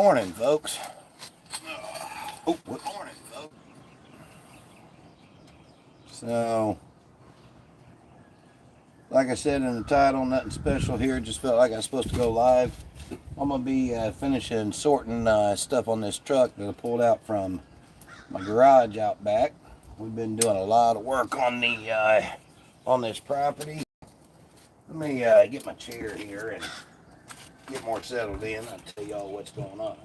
morning, folks. Oh, good morning, folks. So, like I said in the title, nothing special here. Just felt like I was supposed to go live. I'm going to be finishing sorting stuff on this truck that I pulled out from my garage out back. We've been doing a lot of work on this property. Let me get my chair here and get more settled in. I'll tell y'all what's going on.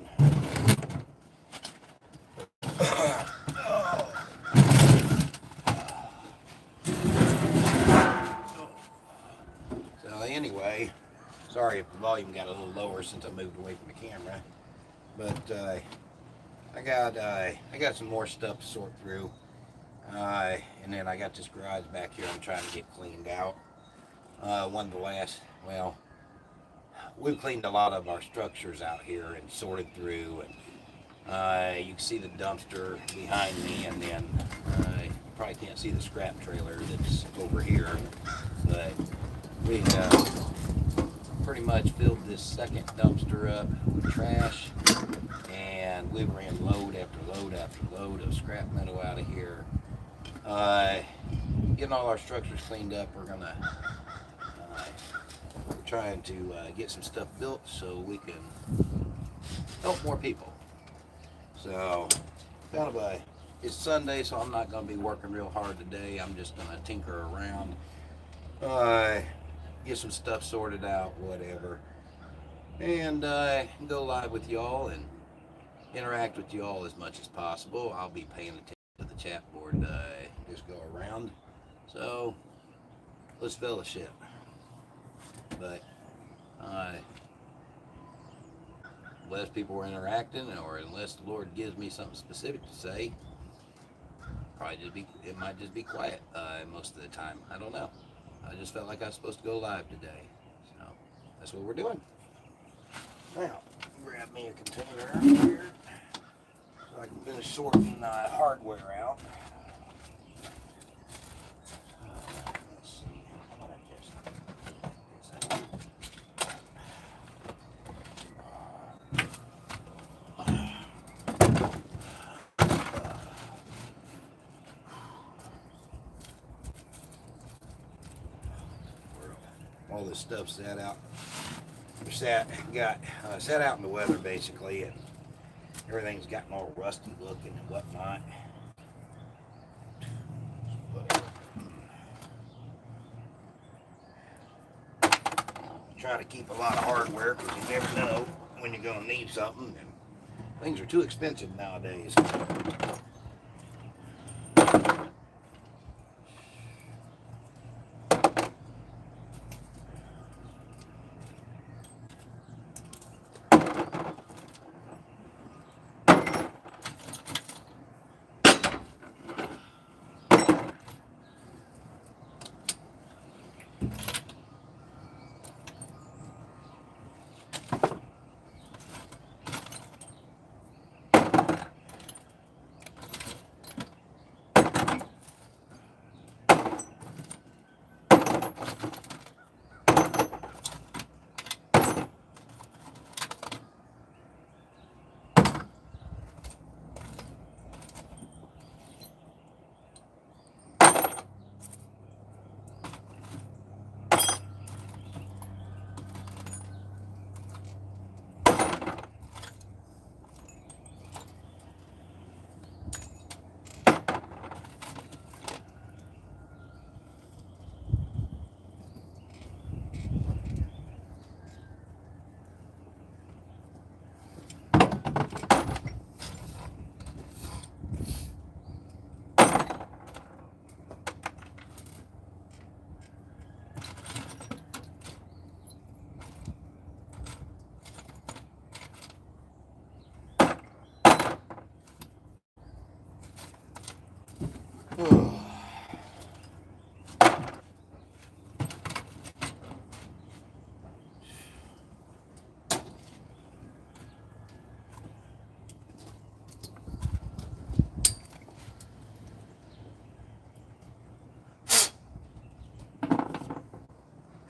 So anyway, sorry if the volume got a little lower since I moved away from the camera, but I got some more stuff to sort through, and then I got this garage back here I'm trying to get cleaned out. We've cleaned a lot of our structures out here and sorted through, and you can see the dumpster behind me, and then you probably can't see the scrap trailer that's over here, but we pretty much filled this second dumpster up with trash, and we ran load after load after load of scrap metal out of here. Getting all our structures cleaned up, we're trying to get some stuff built so we can help more people. So it's Sunday, so I'm not going to be working real hard today. I'm just going to tinker around, get some stuff sorted out, whatever, and go live with y'all and interact with y'all as much as possible. I'll be paying attention to the chat board, just go around. So let's fellowship. But unless people are interacting, or unless the Lord gives me something specific to say, it might just be quiet most of the time. I don't know. I just felt like I was supposed to go live today, so that's what we're doing. Now, grab me a container here so I can finish sorting hardware out. Let's see. All this stuff sat out in the weather basically, and everything's gotten all rusty looking and whatnot. Try to keep a lot of hardware because you never know when you're going to need something, and things are too expensive nowadays.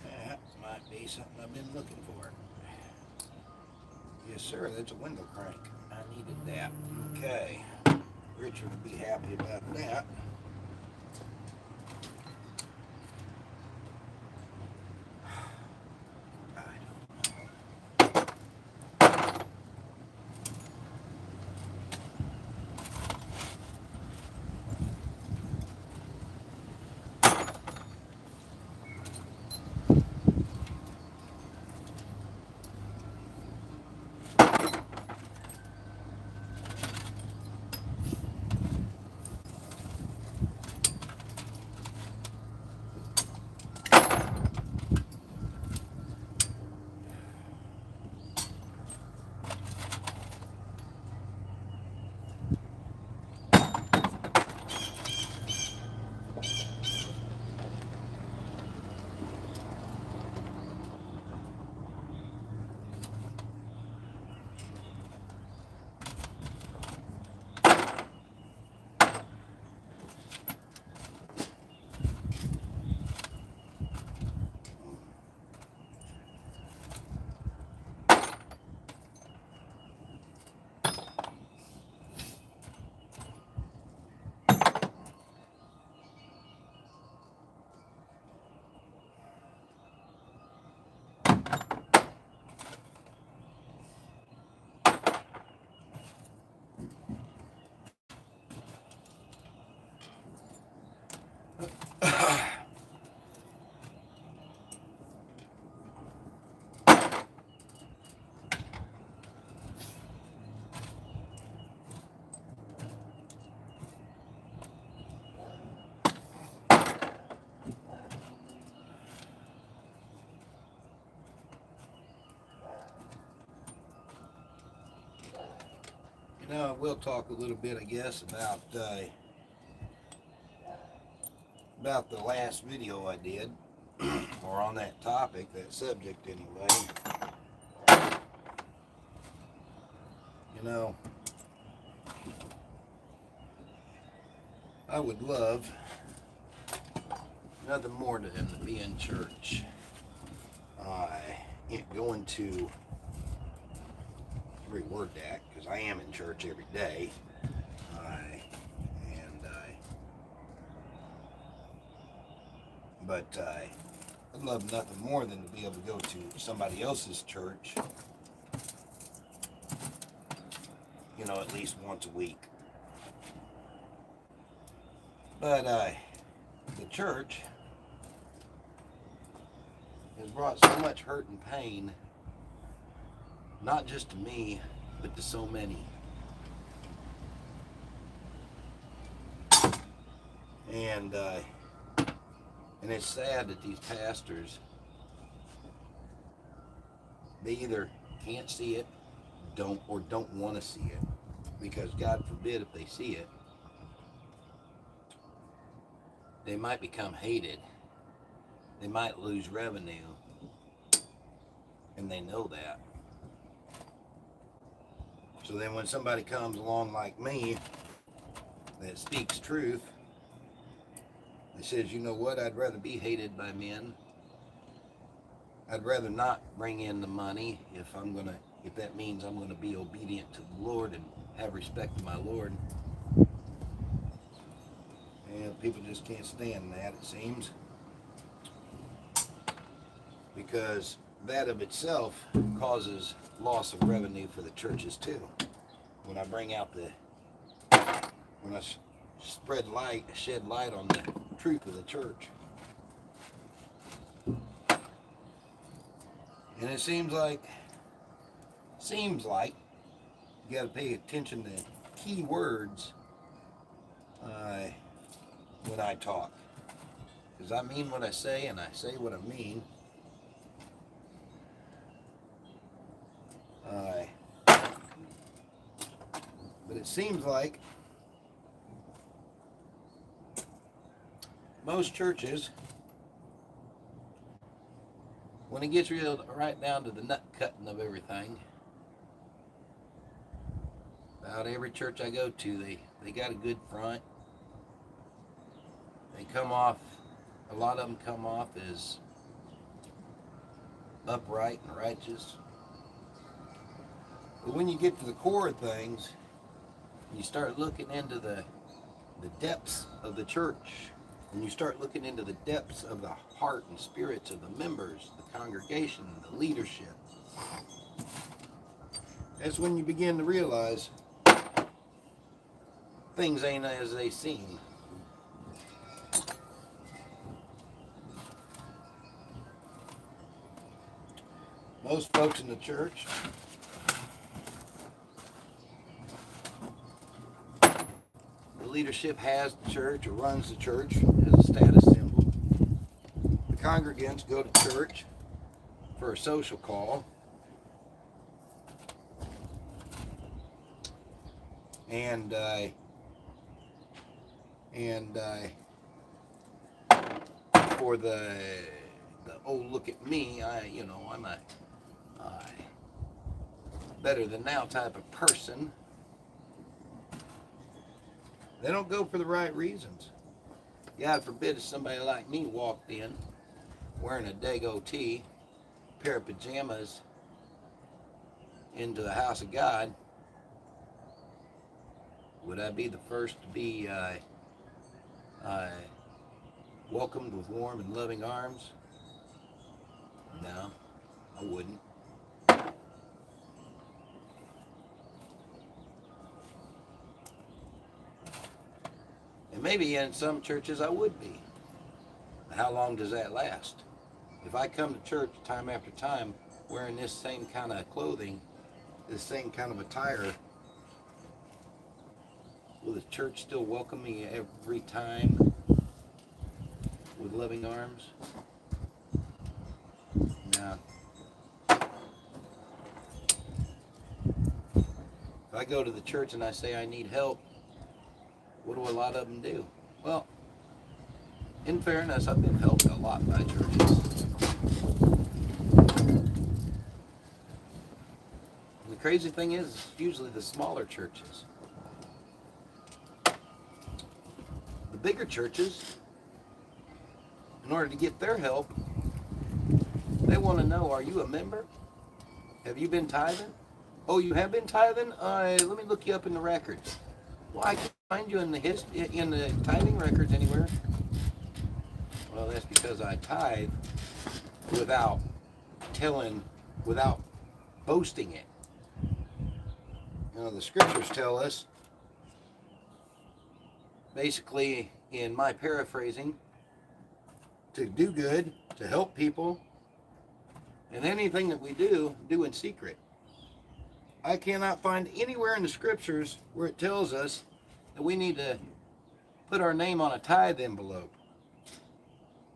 That might be something I've been looking for. Yes, sir. That's a window crank. I needed that. Okay. Richard will be happy about that. We'll talk a little bit, I guess, about the last video I did, or on that topic, that subject anyway. You know, I would love nothing more than to be in church. Going to reword that, because I am in church every day. But I'd love nothing more than to be able to go to somebody else's church, at least once a week. But the church has brought so much hurt and pain, not just to me, but to so many. And it's sad that these pastors, they either can't see it, don't want to see it, because God forbid if they see it, they might become hated. They might lose revenue, and they know that. So then when somebody comes along like me that speaks truth, that says, you know what, I'd rather be hated by men. I'd rather not bring in the money if that means I'm gonna be obedient to the Lord and have respect to my Lord. And people just can't stand that, it seems. Because that of itself causes loss of revenue for the churches too. When I bring out when I shed light on the truth of the church. And it seems like you got to pay attention to key words when I talk. Because I mean what I say, and I say what I mean. But it seems like most churches, when it gets right down to the nut cutting of everything, about every church I go to, they got a good front. They come off, a lot of them come off as upright and righteous. But when you get to the core of things, you start looking into the depths of the church, and you start looking into the depths of the heart and spirits of the members, the congregation, the leadership. That's when you begin to realize things ain't as they seem. Most folks in the church leadership has the church or runs the church as a status symbol. The congregants go to church for a social call. And for the oh, look at me, I'm a better than now type of person. They don't go for the right reasons. God forbid if somebody like me walked in wearing a Dago tee, pair of pajamas into the house of God. Would I be the first to be welcomed with warm and loving arms? No, I wouldn't. And maybe in some churches I would be. How long does that last? If I come to church time after time wearing this same kind of clothing, this same kind of attire, will the church still welcome me every time with loving arms? No. If I go to the church and I say I need help, what do a lot of them do? Well, in fairness, I've been helped a lot by churches. And the crazy thing is, it's usually the smaller churches. The bigger churches, in order to get their help, they want to know, are you a member? Have you been tithing? Oh, you have been tithing? Let me look you up in the records. Well, I can't find you in the tithing records anywhere. Well, that's because I tithe without boasting it. The scriptures tell us, basically, in my paraphrasing, to do good, to help people, and anything that we do in secret. I cannot find anywhere in the scriptures where it tells us that we need to put our name on a tithe envelope.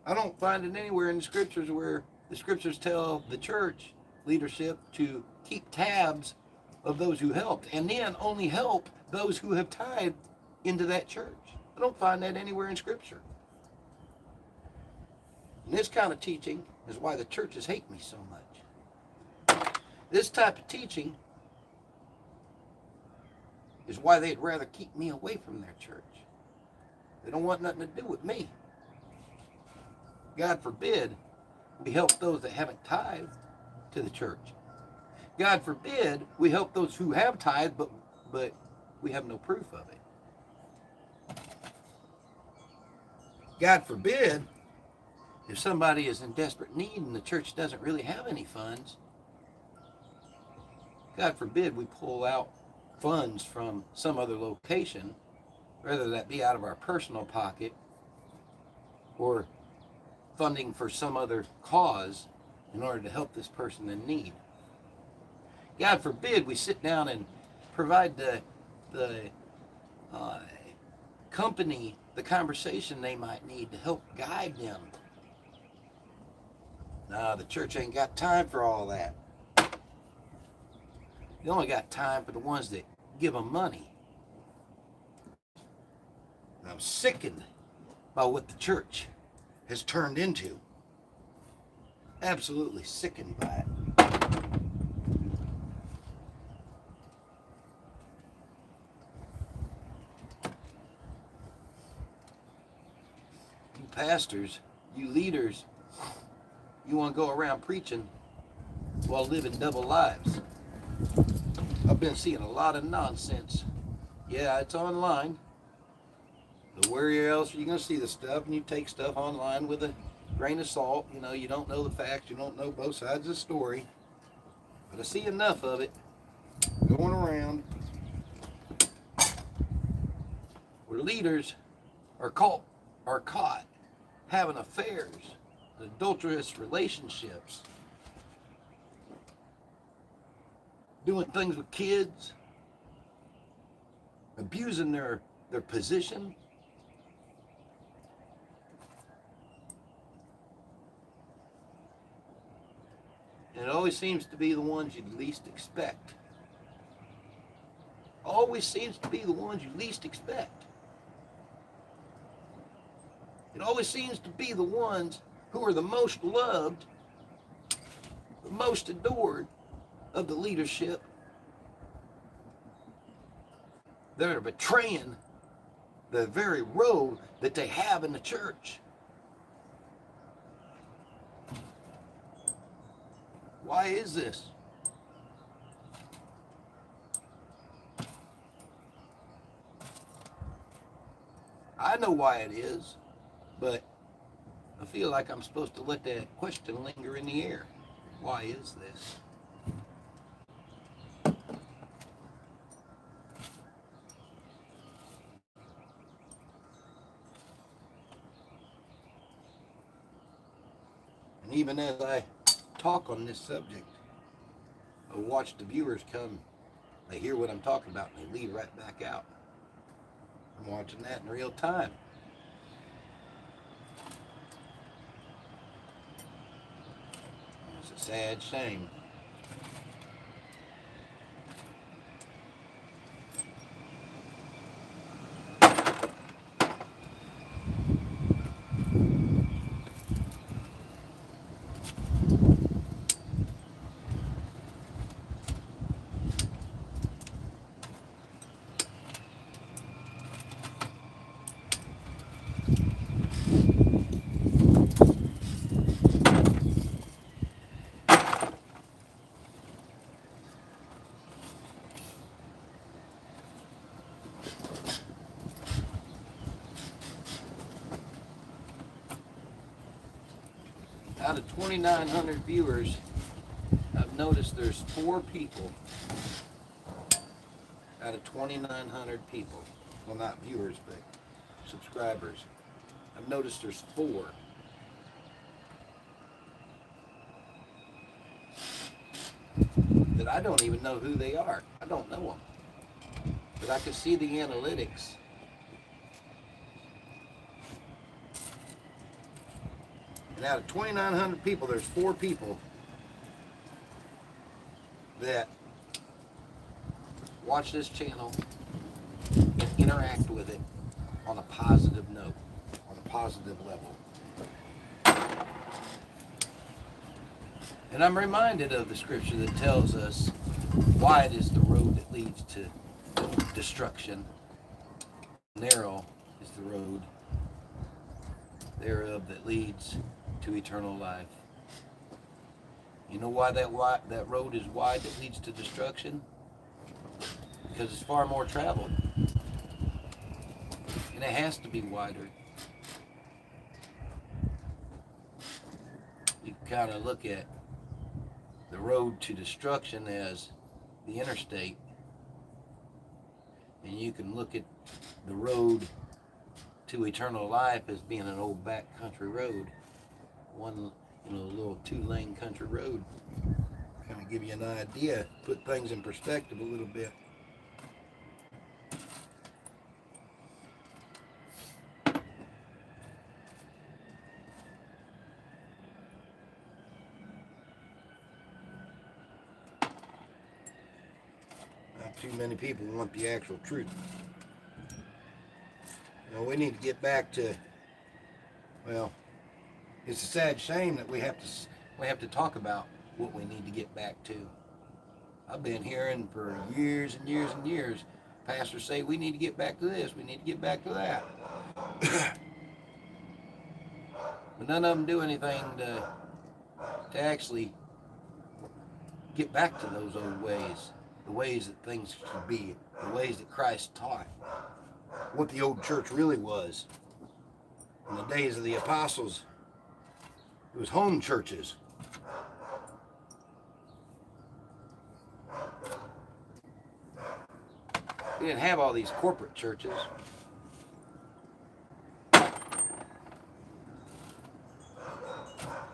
I don't find it anywhere in the scriptures where the scriptures tell the church leadership to keep tabs of those who helped, and then only help those who have tithed into that church. I don't find that anywhere in scripture. And this kind of teaching is why the churches hate me so much. This type of teaching is why they'd rather keep me away from their church. They don't want nothing to do with me. God forbid we help those that haven't tithed to the church. God forbid we help those who have tithed, but we have no proof of it. God forbid if somebody is in desperate need and the church doesn't really have any funds. God forbid we pull out funds from some other location, whether that be out of our personal pocket or funding for some other cause in order to help this person in need. God forbid we sit down and provide the company the conversation they might need to help guide them. No, the church ain't got time for all that. You only got time for the ones that give them money. And I'm sickened by what the church has turned into. Absolutely sickened by it. You pastors, you leaders, you want to go around preaching while living double lives. I've been seeing a lot of nonsense. Yeah, it's online. But where else are you going to see the stuff? And you take stuff online with a grain of salt. You know, you don't know the facts. You don't know both sides of the story. But I see enough of it going around where leaders are caught having affairs, adulterous relationships, doing things with kids, abusing their position. And it always seems to be the ones you least expect. Always seems to be the ones you least expect. It always seems to be the ones who are the most loved, the most adored of the leadership that are betraying the very road that they have in the church. Why is this? I know why it is, but I feel like I'm supposed to let that question linger in the air. Why is this? And even as I talk on this subject, I watch the viewers come, they hear what I'm talking about, and they leave right back out. I'm watching that in real time. It's a sad shame. Out of 2,900 viewers, I've noticed there's 4 people out of 2,900 people. Well, not viewers, but subscribers. I've noticed there's 4 that I don't even know who they are. I don't know them. But I can see the analytics. And out of 2,900 people, there's 4 people that watch this channel and interact with it on a positive note, on a positive level. And I'm reminded of the scripture that tells us wide is the road that leads to destruction. Narrow is the road thereof that leads to eternal life. You know why that road is wide that leads to destruction? Because it's far more traveled. And it has to be wider. You can kind of look at the road to destruction as the interstate. And you can look at the road to eternal life as being an old backcountry road. One, little 2-lane country road. Kind of give you an idea, put things in perspective a little bit. Not too many people want the actual truth. We need to get back to, it's a sad shame that we have to talk about what we need to get back to. I've been hearing for years and years and years pastors say we need to get back to this, we need to get back to that. But none of them do anything to actually get back to those old ways. the ways that things should be, the ways that Christ taught, what the old church really was. In the days of the apostles, it was home churches. We didn't have all these corporate churches.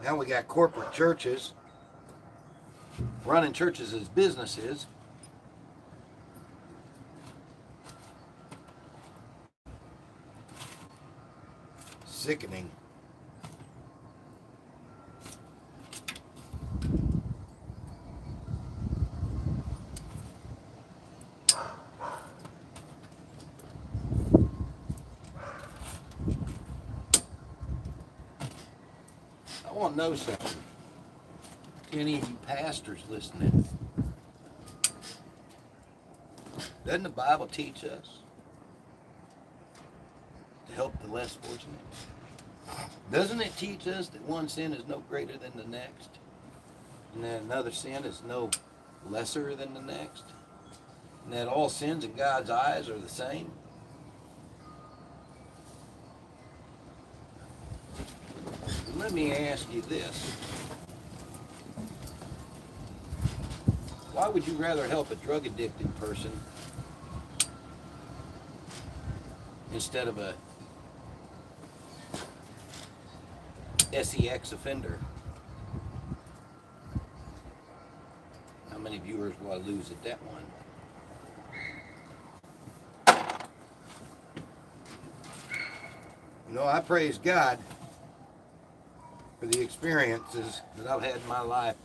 Now we got corporate churches running churches as businesses. Sickening. I want to know something. To any of you pastors listening, doesn't the Bible teach us to help the less fortunate? Doesn't it teach us that one sin is no greater than the next, and that another sin is no lesser than the next, and that all sins in God's eyes are the same? And let me ask you this. Why would you rather help a drug-addicted person instead of a sex offender? How many viewers will I lose at that one? You know, I praise God for the experiences that I've had in my life,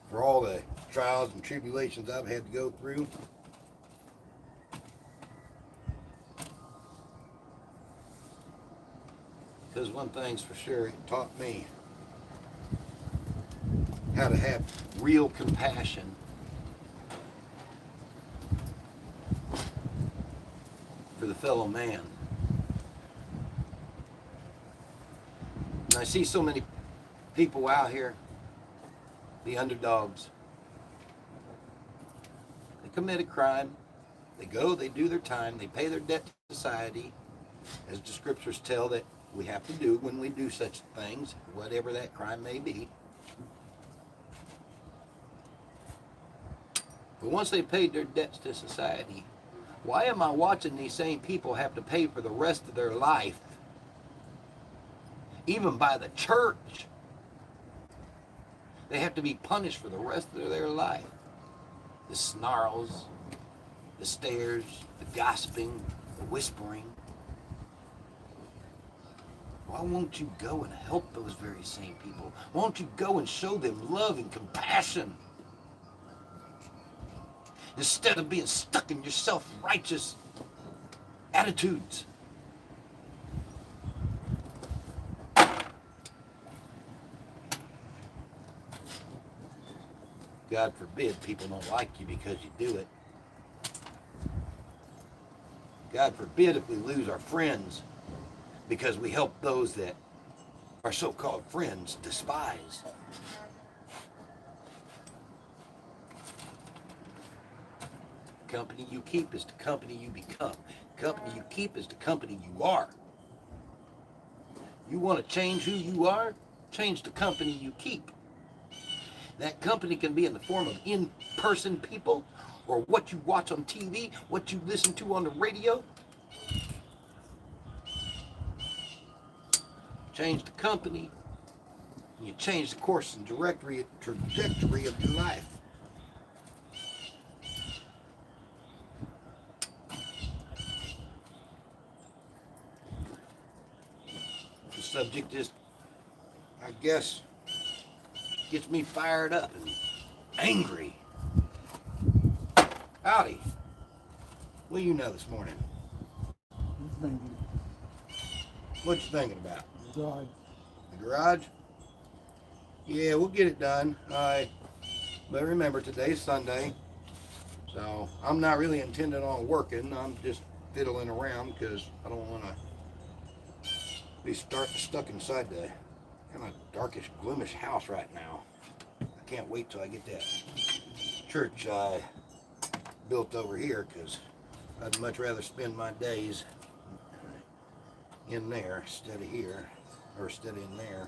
for all the trials and tribulations I've had to go through. Because one thing's for sure, it taught me how to have real compassion for the fellow man. And I see so many people out here, the underdogs. They commit a crime, they go, they do their time, they pay their debt to society, as the scriptures tell that we have to do when we do such things, whatever that crime may be. But once they paid their debts to society, why am I watching these same people have to pay for the rest of their life, even by the church? They have to be punished for the rest of their life. The snarls, the stares, the gossiping, the whispering. Why won't you go and help those very same people? Why won't you go and show them love and compassion? Instead of being stuck in your self-righteous attitudes. God forbid people don't like you because you do it. God forbid if we lose our friends because we help those that our so-called friends despise. The company you keep is the company you become. The company you keep is the company you are. You want to change who you are? Change the company you keep. That company can be in the form of in-person people, or what you watch on TV, what you listen to on the radio. Change the company, and you change the course and trajectory of your life. The subject is, I guess, gets me fired up and angry. Howdy. What do you know this morning? I'm thinking. What you thinking about? God. The garage? Yeah, we'll get it done. Alright. But remember, today's Sunday, so I'm not really intending on working. I'm just fiddling around because I don't want to be stuck inside the kind of darkish, gloomish house right now. I can't wait till I get that church I built over here because I'd much rather spend my days in there instead of here, or instead of in there.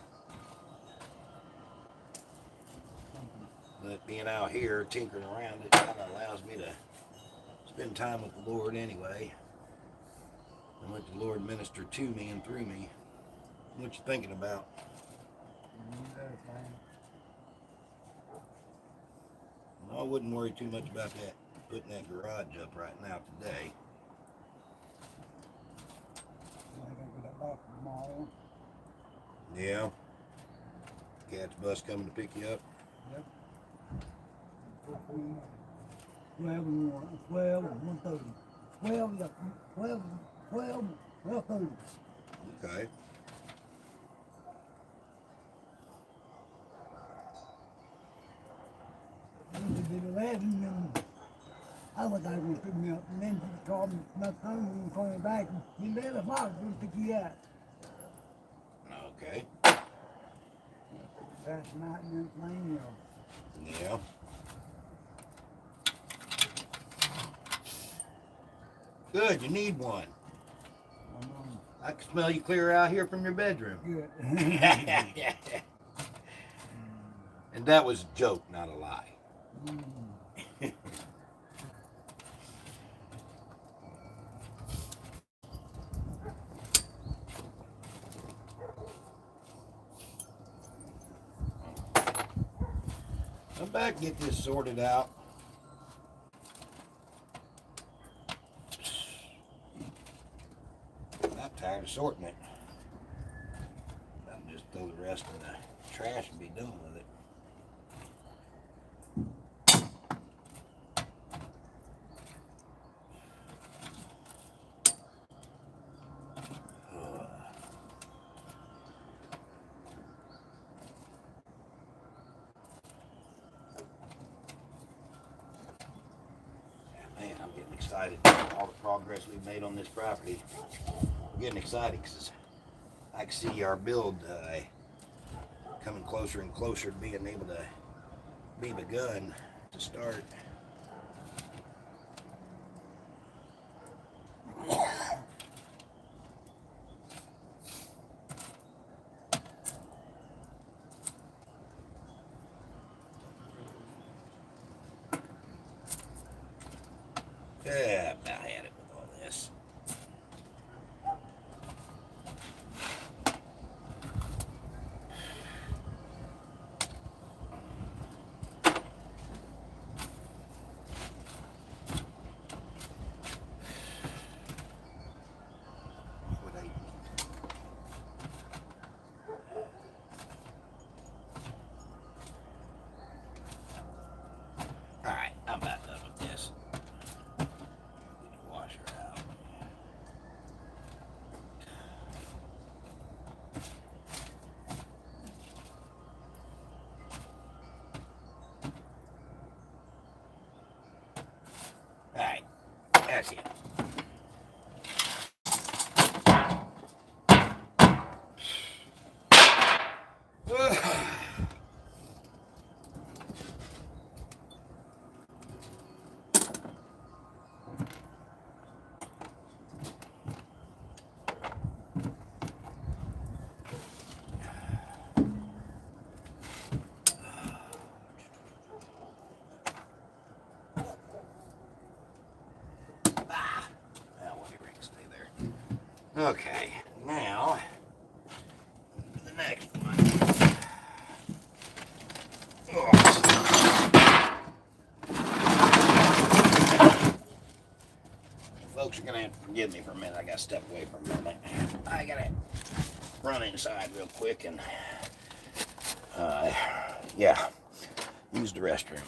But being out here tinkering around, it kind of allows me to spend time with the Lord anyway, and let the Lord minister to me and through me. What you thinking about? Well, I wouldn't worry too much about that, putting that garage up right now today. Yeah. Cat's bus coming to pick you up. Yep. 12 and 1:30. 12:30. Okay. It did 11 and I was going to pick me up, and then she called me, my phone, and called me back, and he said, "11 o'clock, we'll pick you up." Okay. Last night and then playing, Yeah. Good, you need one. I can smell you clear out here from your bedroom. Good. And that was a joke, not a lie. I'm back, get this sorted out. I'm tired of sorting it. I'll just throw the rest in the trash and be done with it. Man, I'm getting excited about all the progress we've made on this property. I'm getting excited because I can see our build coming closer and closer to being able to be begun to start. Yeah, I've about had it with all this. Alright, I'm about done with this. Get the washer out. Alright, that's it. Okay, now the next one. Folks are gonna have to forgive me for a minute. I gotta step away for a minute. I gotta run inside real quick and yeah, use the restroom.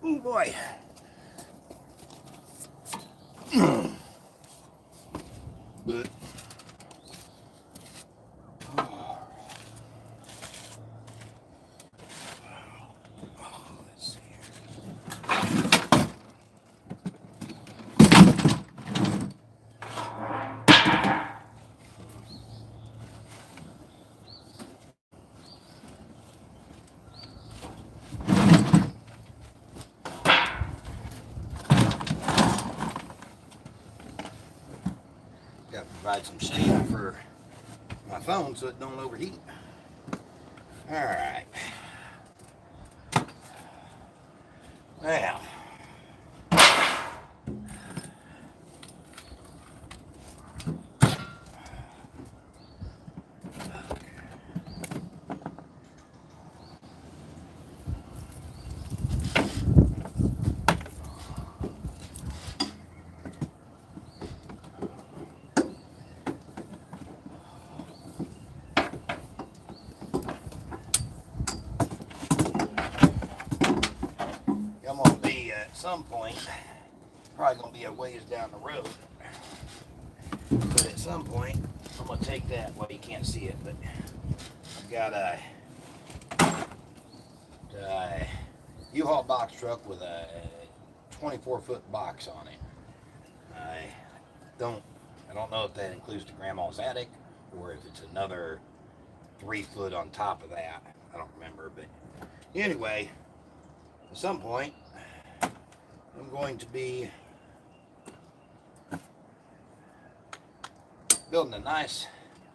Oh boy. But let's see here. Got to provide some shade for my phone so it don't overheat. All right. Now, I'm gonna be at some point, probably gonna be a ways down the road. But at some point, I'm gonna take that. Well, you can't see it, but I've got a U-Haul box truck with a 24-foot box on it. I don't know if that includes the grandma's attic or if it's another 3 foot on top of that. I don't remember, but anyway, at some point, I'm going to be building a nice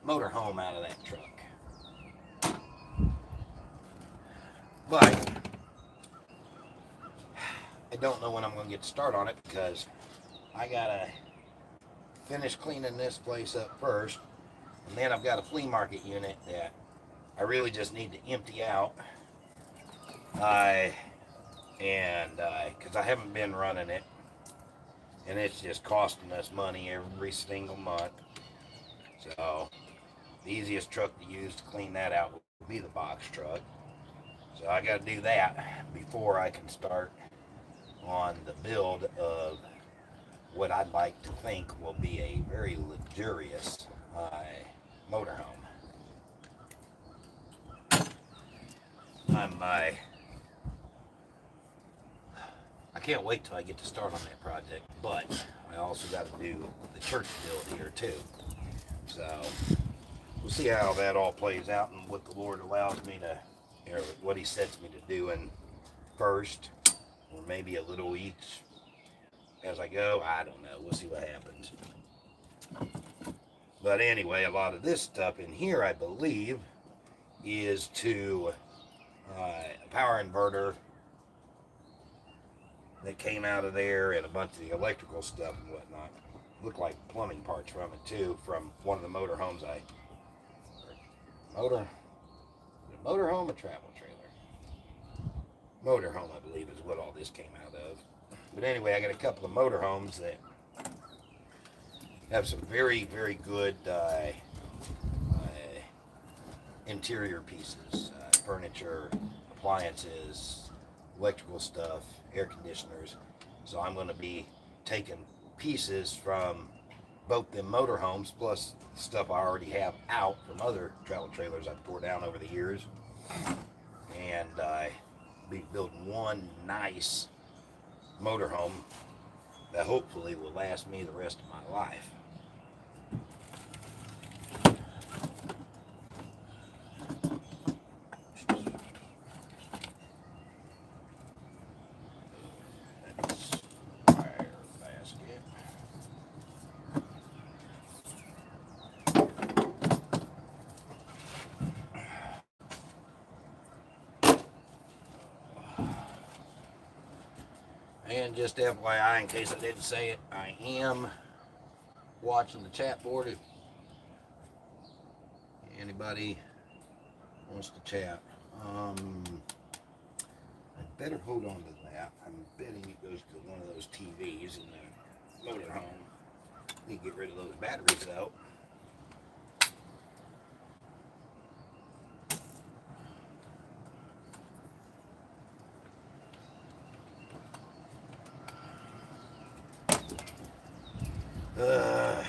motorhome out of that truck. But I don't know when I'm going to get to start on it because I gotta finish cleaning this place up first, and then I've got a flea market unit that I really just need to empty out. Because I haven't been running it, and it's just costing us money every single month. So the easiest truck to use to clean that out would be the box truck. So I got to do that before I can start on the build of what I'd like to think will be a very luxurious motorhome. I can't wait till I get to start on that project, but I also got to do the church build here too. So we'll see how that all plays out and what the Lord allows me to, or what He sets me to do in first, or maybe a little each as I go. I don't know. We'll see what happens. But anyway, a lot of this stuff in here, I believe, is to a power inverter that came out of there, and a bunch of the electrical stuff and whatnot. Looked like plumbing parts from it too, from one of the motorhomes motorhome or travel trailer? Motorhome, I believe, is what all this came out of. But anyway, I got a couple of motorhomes that have some very, very good interior pieces, furniture, appliances, electrical stuff, air conditioners. So I'm going to be taking pieces from both them motorhomes plus stuff I already have out from other travel trailers I've tore down over the years, and be building one nice motorhome that hopefully will last me the rest of my life. And just FYI, in case I didn't say it, I am watching the chat board. If anybody wants to chat, I better hold on to that. I'm betting it goes to one of those TVs in the motorhome. Need to get rid of those batteries out. Uh,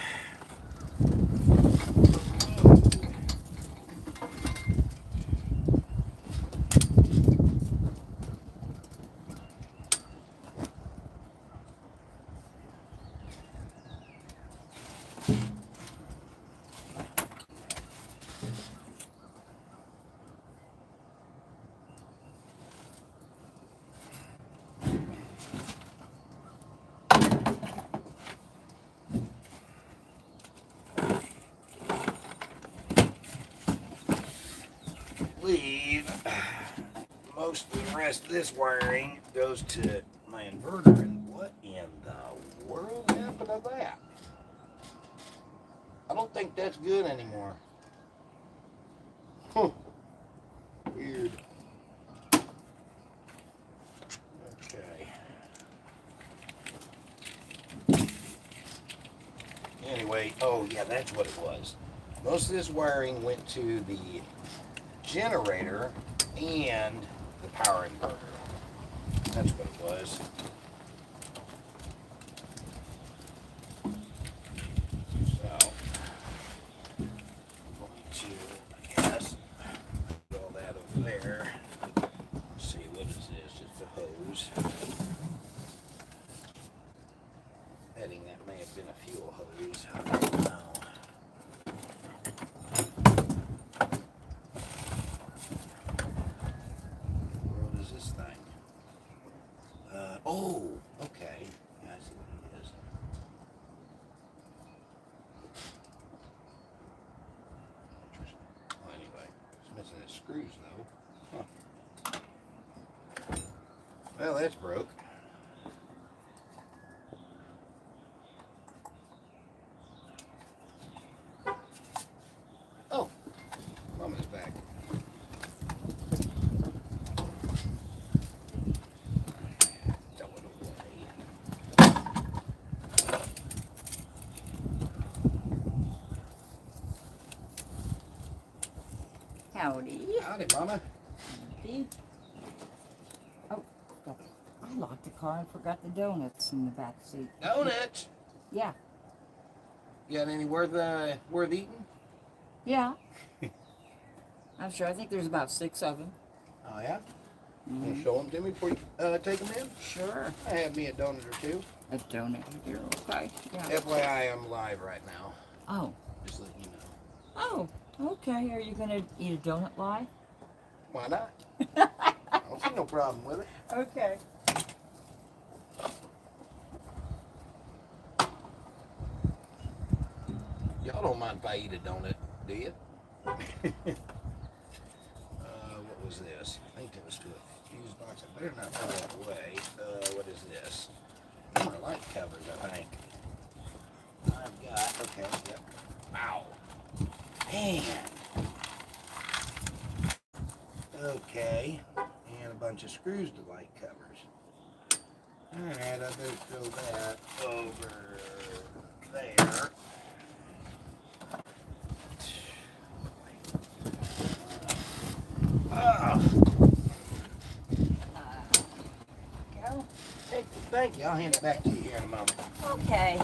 leave most of the rest of this wiring goes to my inverter. And what in the world happened to that? I don't think that's good anymore. Huh. Weird. Okay. Anyway, oh yeah, that's what it was. Most of this wiring went to the generator and the power inverter. That's what it was. So, I'm going to, I guess, put all that over there. Let's see, what is this? It's a hose. Betting that may have been a fuel hose. I don't know. What is this thing? Oh, okay. Yeah, I see what it is. Interesting. Well, anyway, it's missing its screws though. Huh. Well, that's broke. Oh, Mama's back. Throw it away. Howdy. Howdy, Mama. Howdy. Oh, I locked the car and forgot the donuts in the back seat. Donuts. Yeah. You got any worth eating? Yeah. I'm sure. I think there's about 6 of them. Oh yeah. Mm-hmm. You show them to me before you take them in. Sure. I have me a donut or two. A donut here. Okay. Yeah. FYI, I'm live right now. Oh. Just letting you know. Oh. Okay. Are you gonna eat a donut live? Why not? I don't see no problem with it. Okay. Y'all don't mind if I eat a donut, do you? What was this? I think it was to a fuse box. I better not throw it away. What is this? These are light covers, I think. I've got, okay, yep. Ow. Man. Okay. And a bunch of screws to light covers. Alright, I better throw that over there. Go. Thank you. I'll hand it back to you here in a moment. Okay.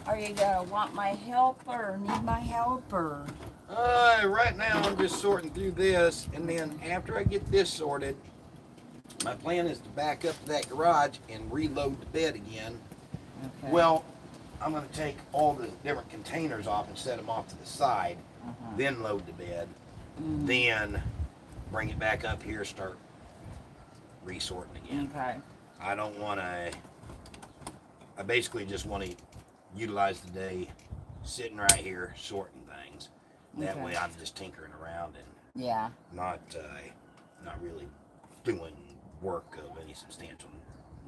Are you gonna want my help or need my help or? Right now I'm just sorting through this, and then after I get this sorted, my plan is to back up to that garage and reload the bed again. Okay. Well, I'm going to take all the different containers off and set them off to the side, then load the bed, then bring it back up here, start resorting again. Okay. I don't want to, I basically just want to utilize the day sitting right here sorting things. That way I'm just tinkering around and Yeah. not really doing work of any substantial,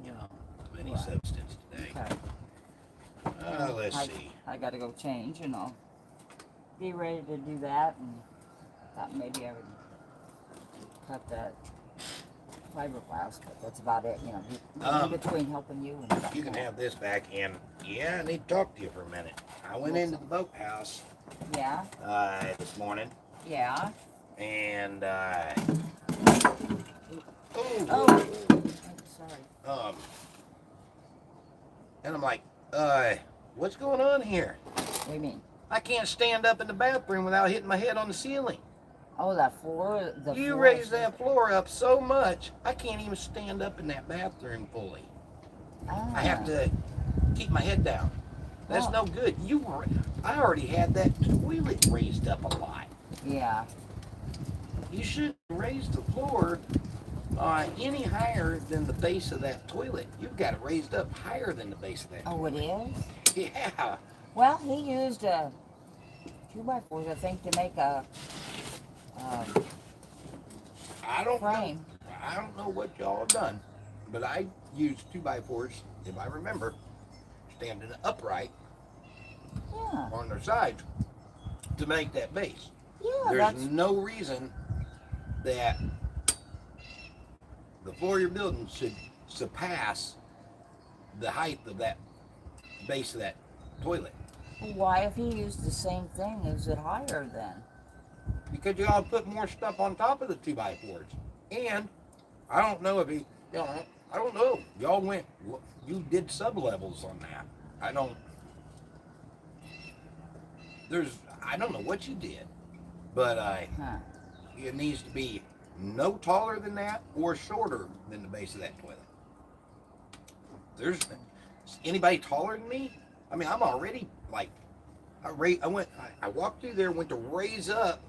of any substance today. Okay. Let's see. I gotta go change and I'll be ready to do that, and thought maybe I would cut that fiberglass, but that's about it, in between helping you and stuff. You can have this back, and yeah, I need to talk to you for a minute. I went into the boathouse Yeah. this morning, Yeah. and Oh, I'm sorry. and I'm like, What's going on here? What do you mean? I can't stand up in the bathroom without hitting my head on the ceiling. Oh, that floor. You floor raised is- that floor up so much, I can't even stand up in that bathroom fully. Ah. I have to keep my head down. That's Oh. no good. I already had that toilet raised up a lot. Yeah. You shouldn't raise the floor any higher than the base of that toilet. You've got it raised up higher than the base of that Oh, it toilet. is. Yeah. Well, he used 2x4s, I think, to make a I don't frame. know. I don't know what y'all have done, but I used 2x4s, if I remember, standing upright Yeah. on their sides to make that base. Yeah. There's That's. no reason that the floor of your building should surpass the height of that base of that toilet. Why, if he used the same thing, is it higher then? Because y'all put more stuff on top of the 2x4s. And I don't know if I don't know. Y'all you did sub levels on that. I don't know what you did, but it needs to be no taller than that or shorter than the base of that toilet. There's anybody taller than me? I mean, I'm already like, I walked through there, went to raise up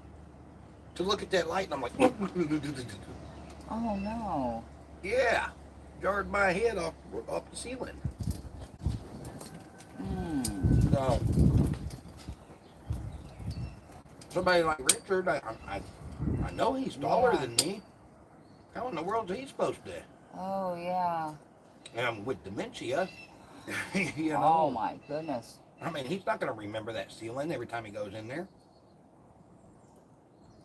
to look at that light, and I'm like, Oh no. yeah, jarred my head off the ceiling. So somebody like Richard, I know he's taller than me. How in the world is he supposed to? Oh yeah. And with dementia, you know. Oh my goodness. I mean, he's not going to remember that ceiling every time he goes in there.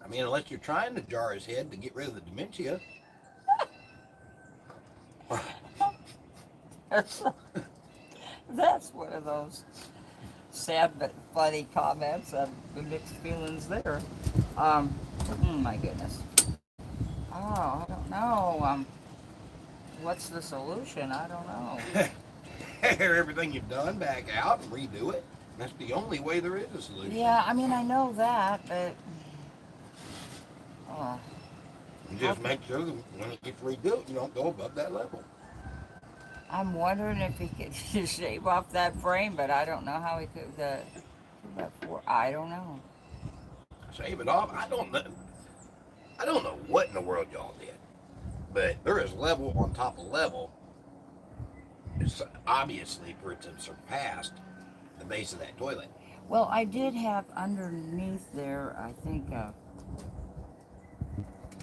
I mean, unless you're trying to jar his head to get rid of the dementia. That's one of those sad but funny comments. Mixed feelings there. Oh my goodness. Oh, I don't know. What's the solution? I don't know. Everything you've done, back out and redo it. That's the only way there is a solution. Yeah, I mean, I know that, but You just make sure that when it gets rebuilt, you don't go above that level. I'm wondering if he could shave off that frame, but I don't know how he could. I don't know. Shave it off? I don't know. I don't know what in the world y'all did, but there is level on top of level. It's obviously for it to surpass the base of that toilet. Well, I did have underneath there, I think, a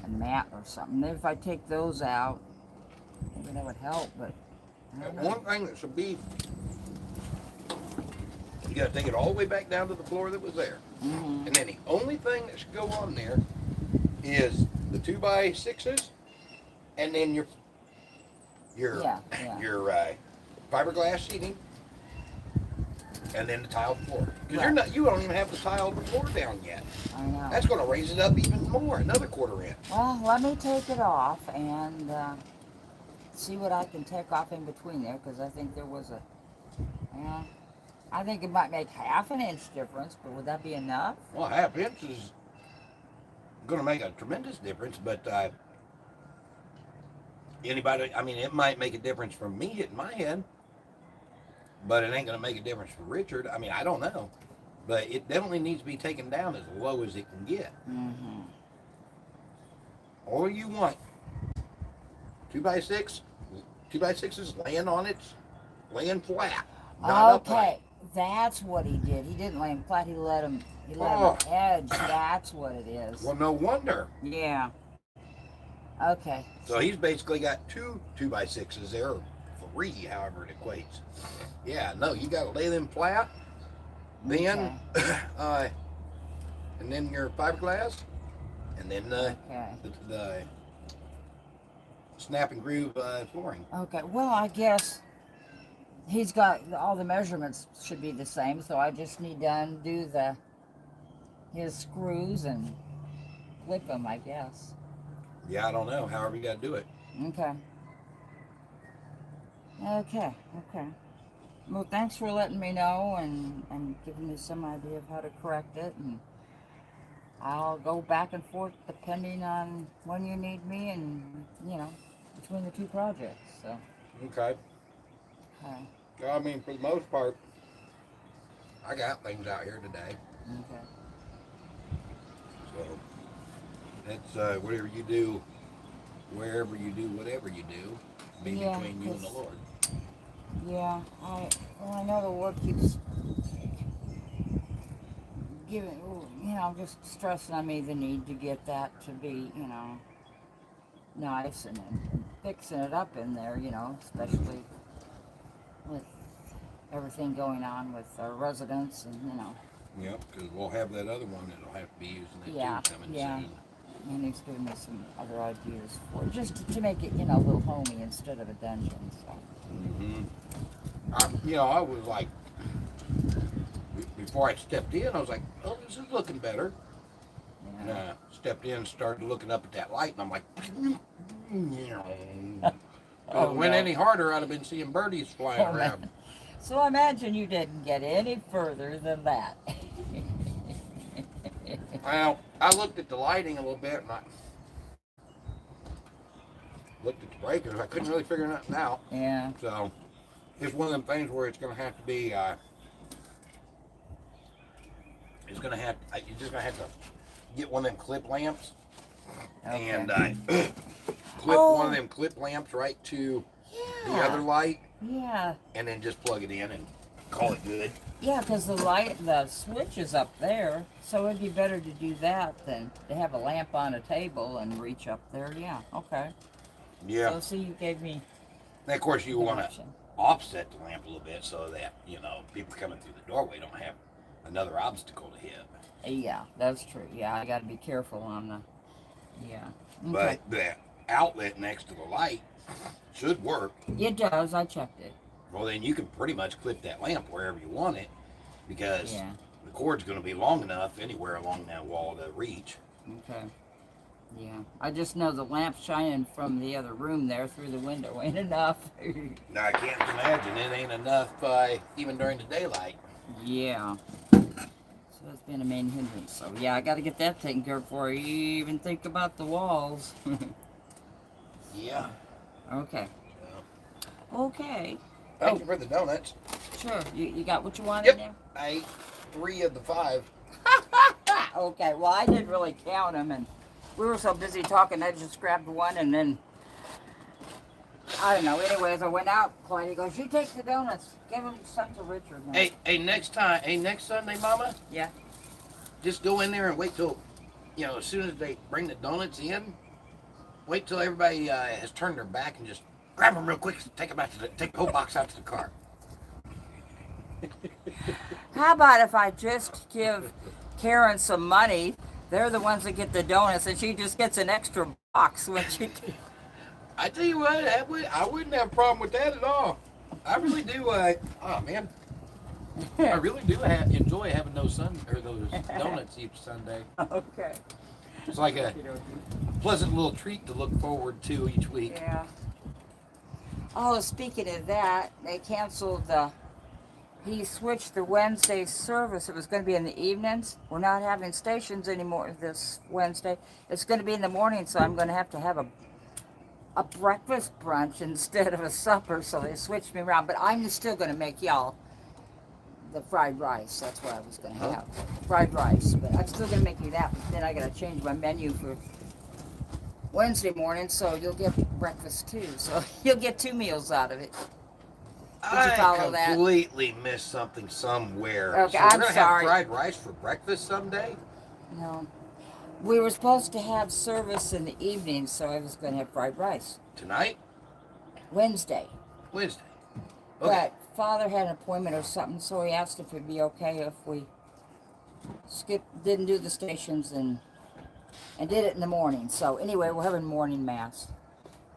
mat or something. Maybe if I take those out, maybe that would help, but I don't know. One thing that should be, you got to take it all the way back down to the floor that was there. Mm-hmm. And then the only thing that should go on there is the 2x6s and then your fiberglass sheeting, and then the tiled floor. Because you don't even have the tiled floor down yet. I know. That's going to raise it up even more, another quarter inch. Well, let me take it off and see what I can take off in between there, because I think there was I think it might make half an inch difference, but would that be enough? Well, half inch is going to make a tremendous difference, but it might make a difference from me hitting my head, but it ain't going to make a difference for Richard. I mean, I don't know, but it definitely needs to be taken down as low as it can get. Mm-hmm. All you want, 2x6s laying flat, not upright. That's what he did. He didn't lay him flat. He let him edge. That's what it is. Well, no wonder. Yeah. Okay. So he's basically got two 2x6s there, or 3, however it equates. Yeah, no, you got to lay them flat, then, and then your fiberglass, and then the snap and groove flooring. Okay. Well, I guess he's got all the measurements should be the same, so I just need to undo his screws and flip them, I guess. Yeah, I don't know. However you got to do it. Okay. Well, thanks for letting me know and giving me some idea of how to correct it. And I'll go back and forth depending on when you need me and, between the two projects. So, Okay. okay. I mean, for the most part, I got things out here today. Okay. So that's whatever you do, wherever you do, whatever you do, be Yeah, between you and the 'cause- Lord. Yeah, I know the Lord keeps giving, just stressing on me the need to get that to be, nice and fixing it up in there, especially with everything going on with our residents and. Yep, because we'll have that other one that'll have to be using it Yeah, too coming yeah. soon. And he's given me some other ideas for just to make it, a little homey instead of a dungeon. So. I was like, before I stepped in, I was like, oh, this is looking better. And Yeah. I stepped in and started looking up at that light, and I'm like, if Oh, it went no. any harder, I'd have been seeing birdies flying Oh, around. man. So imagine you didn't get any further than that. Well, I looked at the lighting a little bit, and I looked at the breakers. I couldn't really figure nothing out. Yeah. So it's one of them things where it's going to have to be. You're just going to have to get one of them clip lamps Okay. and clip one of them clip lamps right to the other light, Yeah. and then just plug it in and call it good. Yeah, because the switch is up there, so it'd be better to do that than to have a lamp on a table and reach up there. Yeah. Okay. Yeah. So see, you gave me. And of course, you an want to option. offset the lamp a little bit so that people coming through the doorway don't have another obstacle to hit. Yeah, that's true. Yeah, I got to be careful on the. Yeah. Okay. But the outlet next to the light should work. It does. I checked it. Well, then you can pretty much clip that lamp wherever you want it because Yeah. the cord's going to be long enough anywhere along that wall to reach. Okay. Yeah. I just know the lamp shining from the other room there through the window ain't enough. Now, I can't imagine it ain't enough even during the daylight. Yeah. So that's been a main hindrance. So yeah, I got to get that taken care of before I even think about the walls. Yeah. Okay. So, Okay. thank you for the donuts. Sure. You got what you wanted Yep. there? I ate 3 of the 5. Okay. Well, I didn't really count them, and we were so busy talking, I just grabbed one, and then I don't know. Anyways, I went out. Clyde goes, "You take the donuts. Give them some to Richard." Now. Next Sunday, Mama, Yeah. just go in there and wait till, as soon as they bring the donuts in, wait till everybody has turned their back and just grab them real quick, take the whole box out to the car. How about if I just give Karen some money? They're the ones that get the donuts, and she just gets an extra box when she. I tell you what, I wouldn't have a problem with that at all. I really do. Oh man, I really do enjoy having those donuts each Sunday. Okay. It's like a pleasant little treat to look forward to each week. Yeah. Oh, speaking of that, they canceled he switched the Wednesday service. It was going to be in the evenings. We're not having stations anymore this Wednesday. It's going to be in the morning, so I'm going to have a breakfast brunch instead of a supper, so they switched me around. But I'm still going to make y'all the fried rice. That's what I was going to have. Fried rice. But I'm still going to make you that. But then I got to change my menu for Wednesday morning, so you'll get breakfast too. So you'll get 2 meals out of it. Did you follow that? I completely missed something somewhere. Okay, so we're I'm gonna sorry. have fried rice for breakfast someday? No. We were supposed to have service in the evening, so I was going to have fried rice. Tonight? Wednesday. Okay. But Father had an appointment or something, so he asked if it'd be okay if we didn't do the stations and did it in the morning. So anyway, we're having morning mass.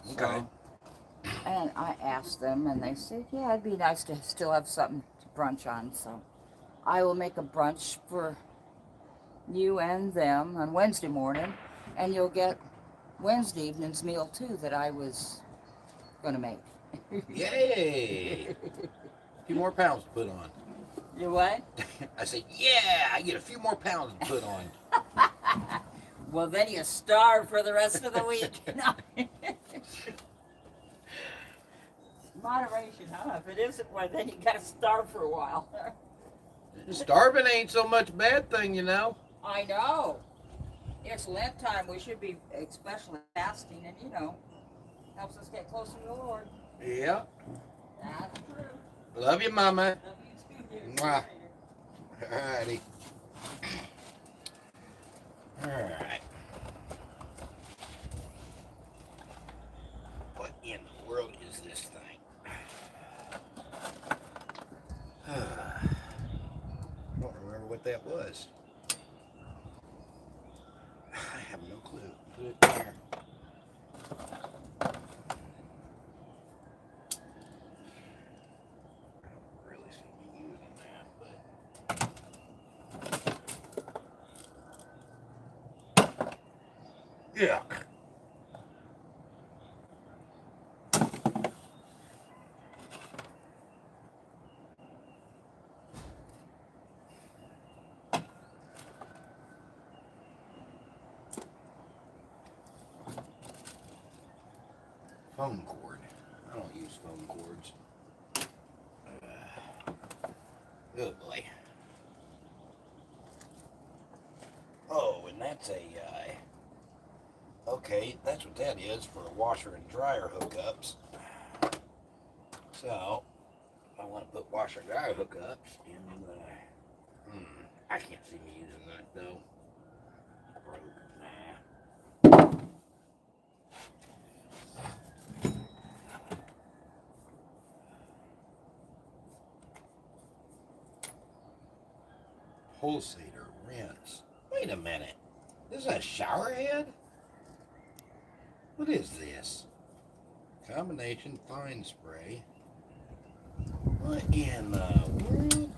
So, Okay. and I asked them, and they said, yeah, it'd be nice to still have something to brunch on. So I will make a brunch for you and them on Wednesday morning, and you'll get Wednesday evening's meal too that I was going to make. Yay! few more pounds to put on. You what? I said, yeah, I get a few more pounds to put on. Well, then you starve for the rest of the week. No. Moderation, huh? If it isn't, well, then you gotta starve for a while. Starving ain't so much a bad thing, you know. I know. It's Lent time. We should be especially fasting, and helps us get closer to the Lord. Yeah. That's true. Love you, Mama. Love you too, dear. Mwah. Alrighty. Alright. What in the world is this thing? I don't remember what that was. I have no clue. Put it there. I don't really see me using that, but yeah. Phone cord. I don't use phone cords. Oh boy. Oh, and that's a okay, that's what that is for washer and dryer hookups. So I want to put washer and dryer hookups in the I can't see me using that though. Broke. Nah. Pulsator rinse. Wait a minute. This is a shower head? What is this? Combination fine spray. What in the world?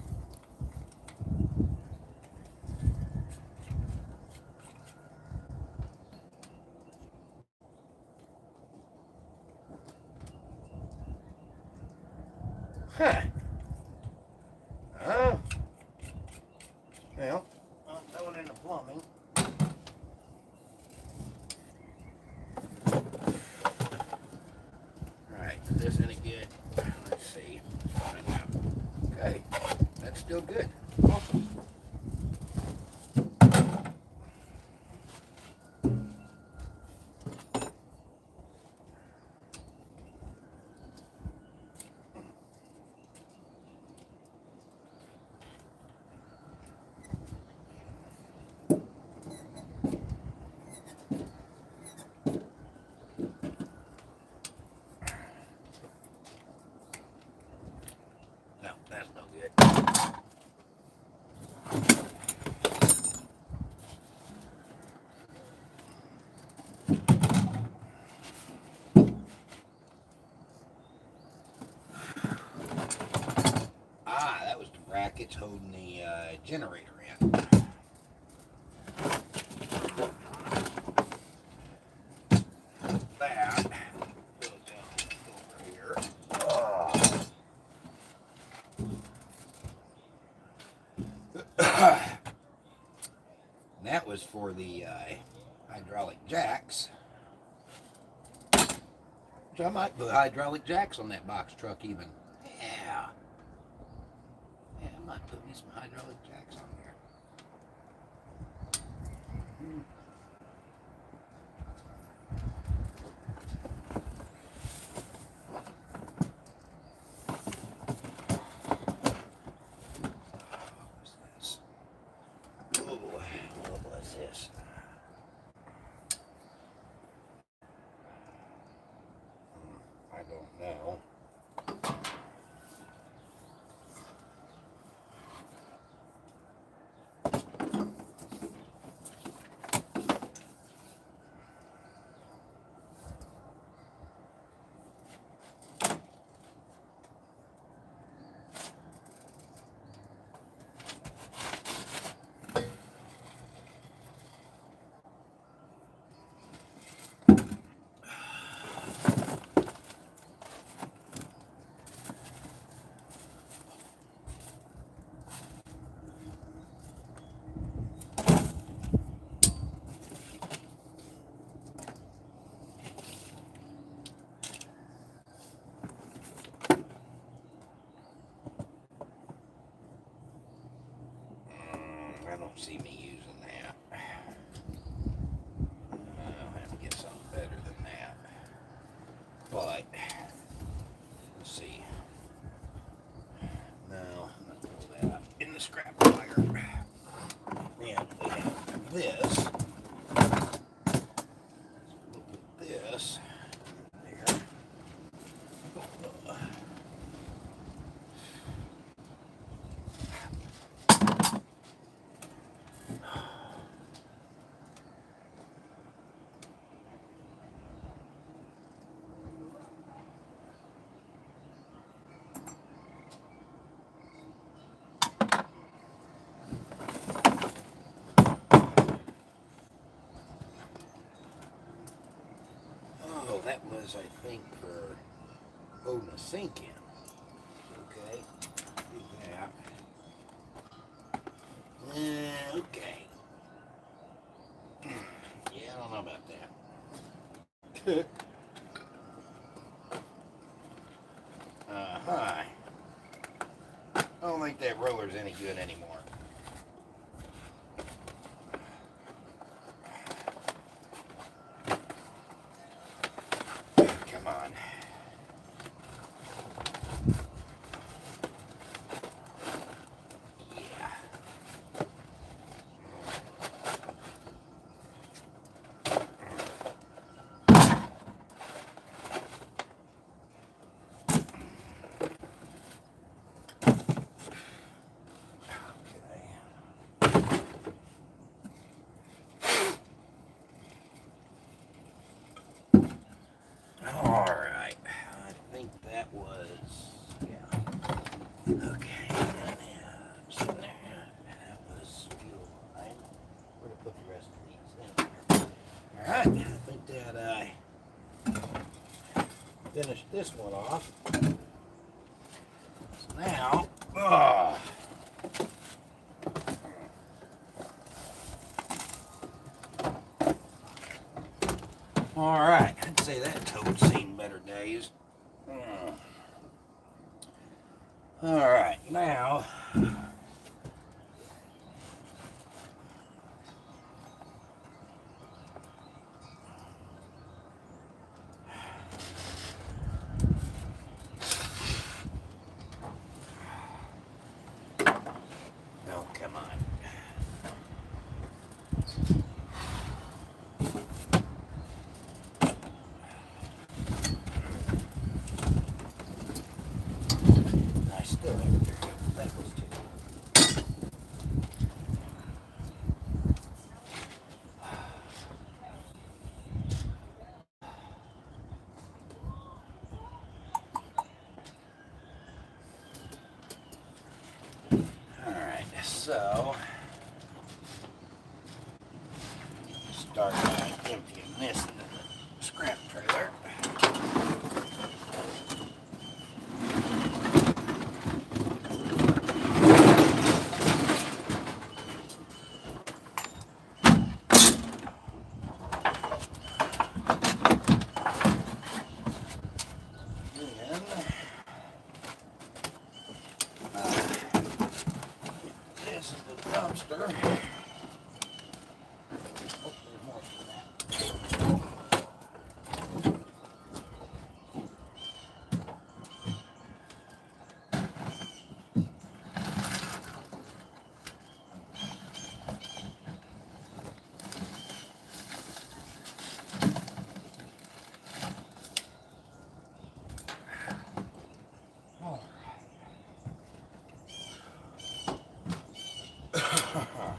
Huh. Oh. Well, I'll throw it in the plumbing. Alright, is this any good? Let's see. Okay, that's still good. Awesome. No, that's no good. Ah, that was the brackets holding the generator in. That goes down over here. Oh. And that was for the hydraulic jacks. So I might put hydraulic jacks on that box truck even. Yeah. Yeah, I might put me some hydraulic jacks on there. What was this? I don't know. see me using that. I'll have to get something better than that. But, let's see. No, I'm not gonna throw that in the scrap fire. And we have this. We'll put this there. Oh, that was, I think, for holding a sink in. Okay, do that. Okay. Yeah, I don't know about that. Uh-huh. I don't think that roller's any good anymore. Come on. Yeah. All right. I think that was, yeah. Okay. So there. That was fuel line. Where to put the rest of these in here? All right. I think that I finished this one off. So now, all right. I'd say that toad's seen better days. All right. Now. Oh, come on. I still have to. That was too. All right, so start by emptying this into the scrap trailer. This is the dumpster. Oh, there's more to that. All right.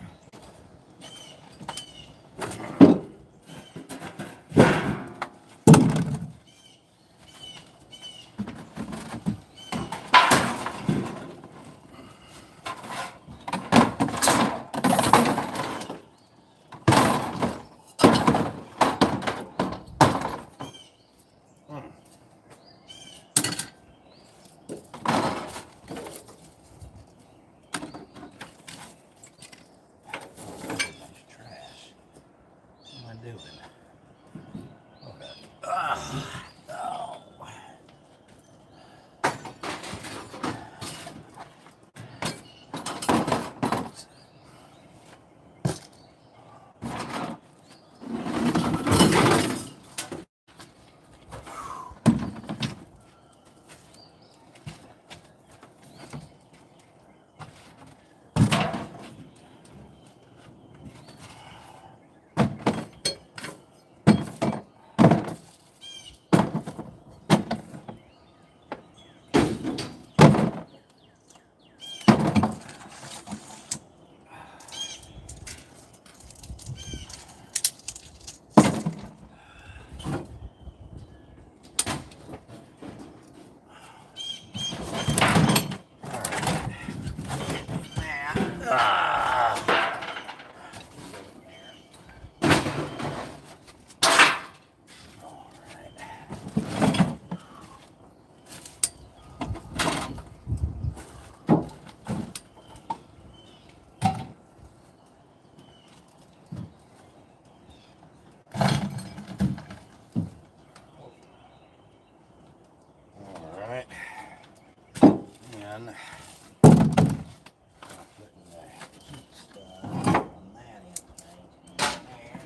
then putting the heat stuff on that information there.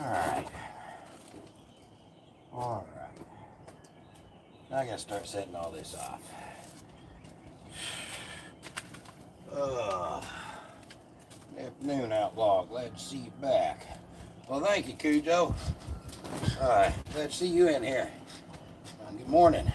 Alright. Alright. Now I gotta start setting all this off. Good afternoon, Outlaw. Glad to see you back. Well, thank you, Cujo. Glad to see you in here. Good morning.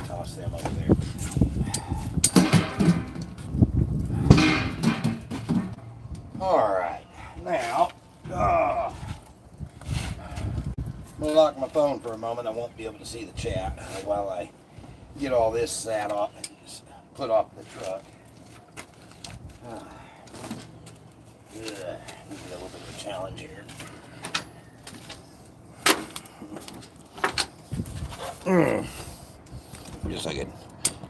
Toss them over there. Alright, now, I'm going to lock my phone for a moment. I won't be able to see the chat while I get all this sat off and put off the truck. Good. A little bit of a challenge here. Just so I can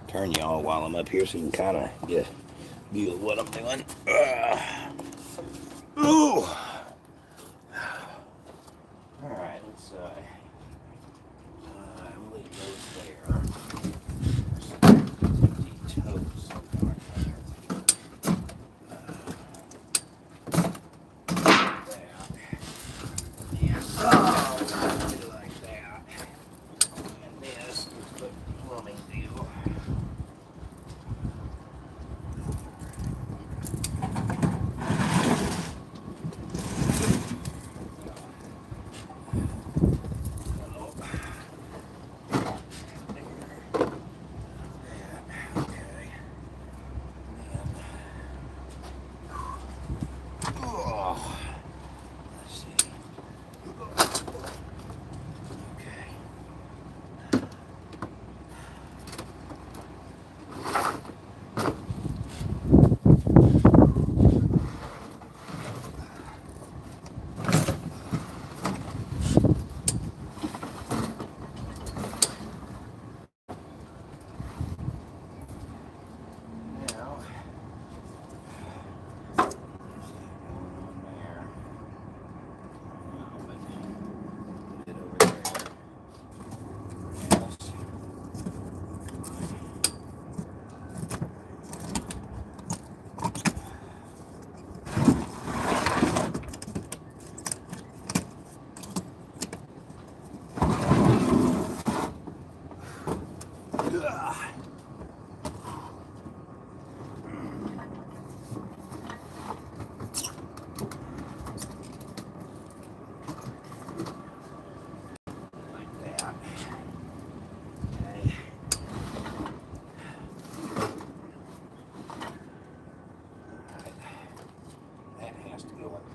turn y'all while I'm up here so you can kind of get a view of what I'm doing. Ooh. Alright, let's leave those there. Toes.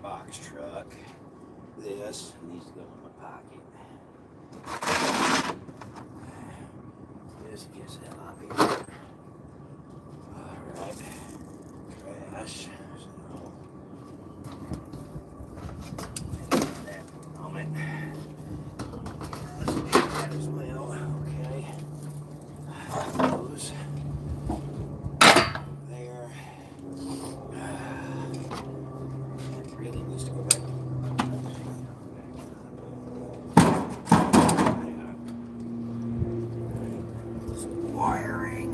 Box truck. This needs to go in my pocket. This gets it up here. Alright. Trash. So that for a moment. Let's do that as well. Okay. Those. There. Really needs to go back. Wiring.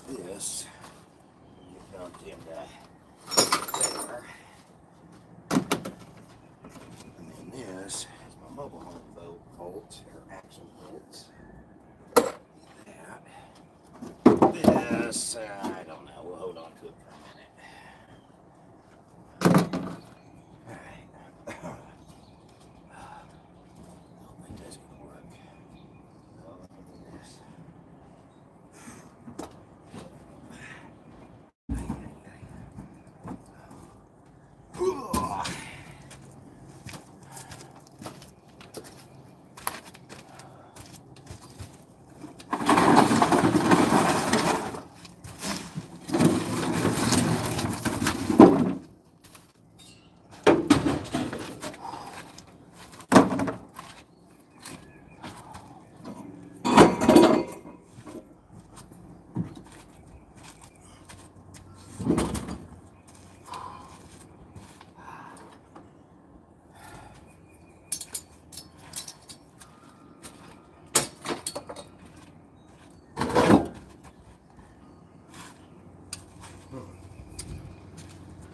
This get dumped in there. And then this is my mobile home bolts, or axle bolts. That. This, I don't know. We'll hold on to it for a minute. Alright. Hopefully this can work. Oh, look at this.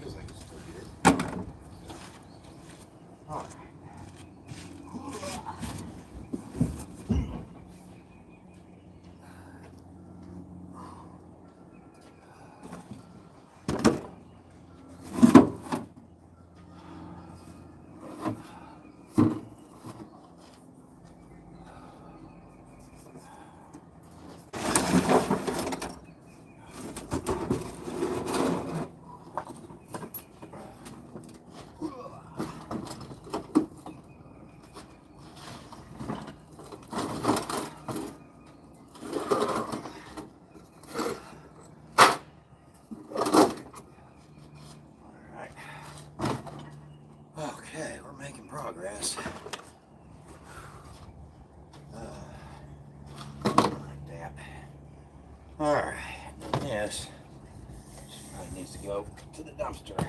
Feels like it's still good. All right. Okay, we're making progress. Like that. Alright, this probably needs to go to the dumpster.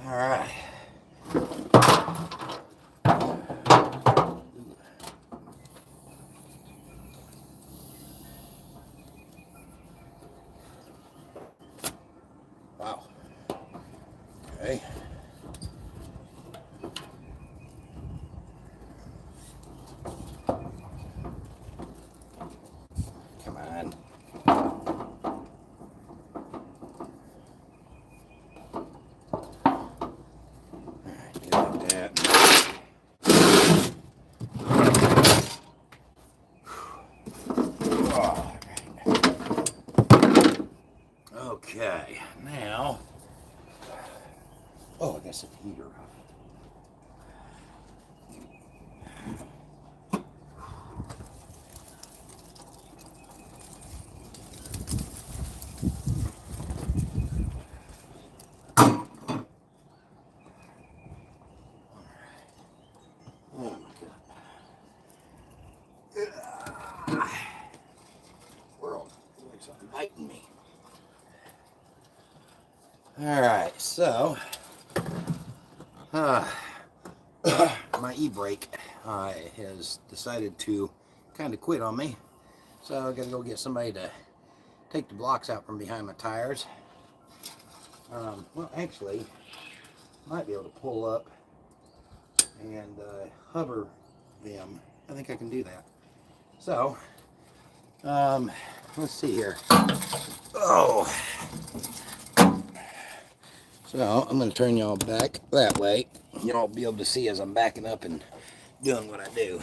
Alright. Wow. Okay. Come on. Alright, do like that. Okay, now, oh, I guess a heater. Oh my God. World, feels like something biting me. Alright, so my e-brake has decided to kind of quit on me. So I gotta go get somebody to take the blocks out from behind my tires. Well, actually, might be able to pull up and hover them. I think I can do that. So, let's see here. Oh! So, I'm going to turn y'all back that way. Y'all be able to see as I'm backing up and doing what I do.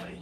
boy.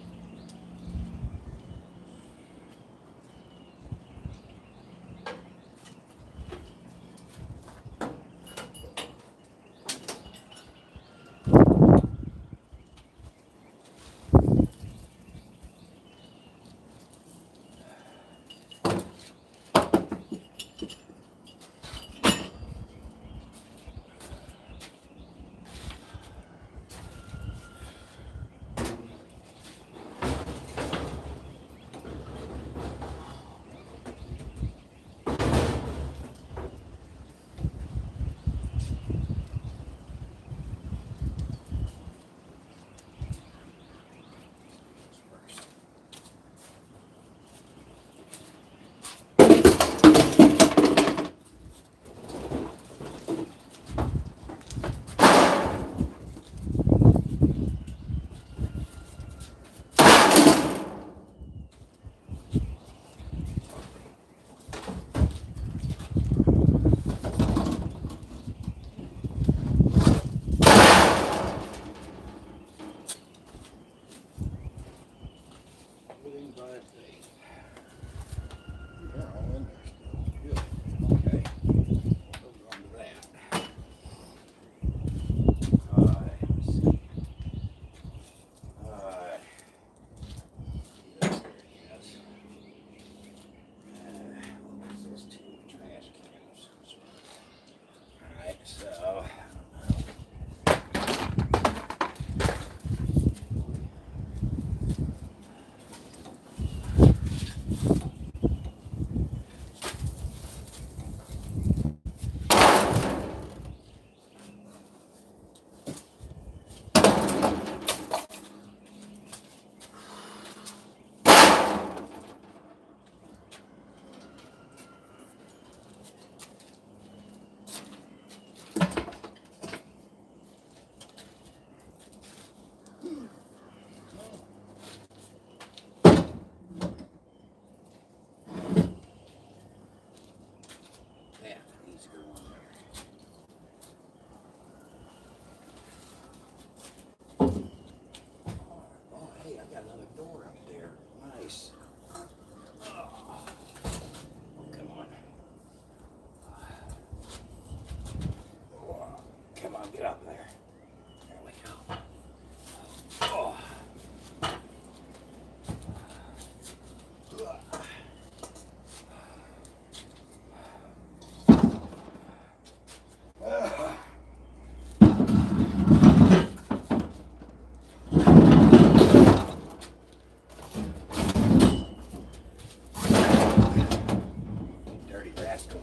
Everything but they're all in there still. Good. Okay. Hold on to that. Let's see. Yes, there he is. What was this? 2 trash cans. Alright, so. Yeah, he's a good one there. Oh, hey, I got another door up there. Nice. Oh, come on. Oh, come on, get up there. There we go. Oh. Dirty rascal.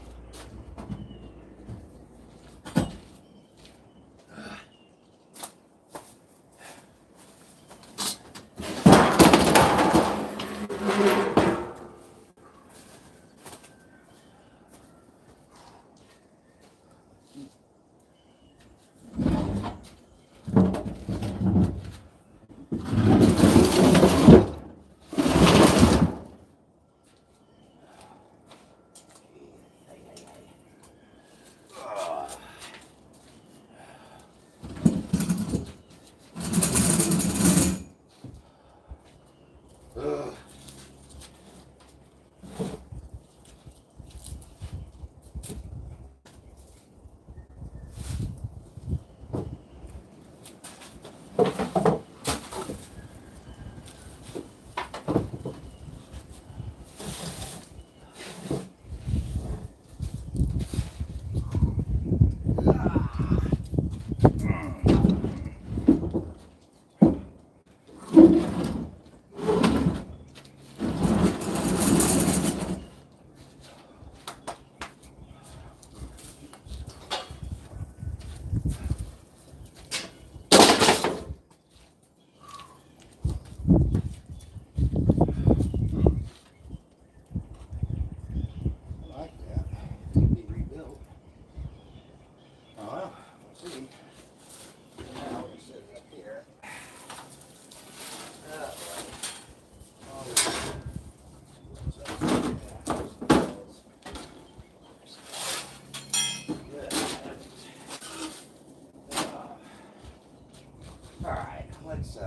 All right, let's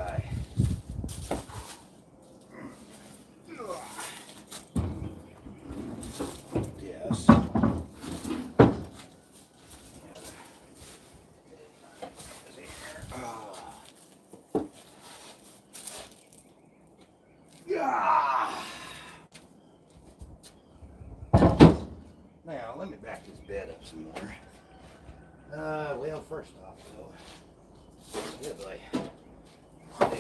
first off, though. Good boy. Do.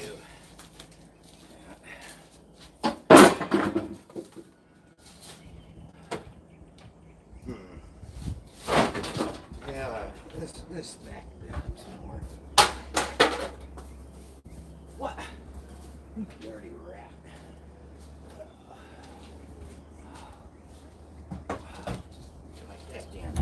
Yeah, this back down somewhere. What? Dirty rat. Like that then.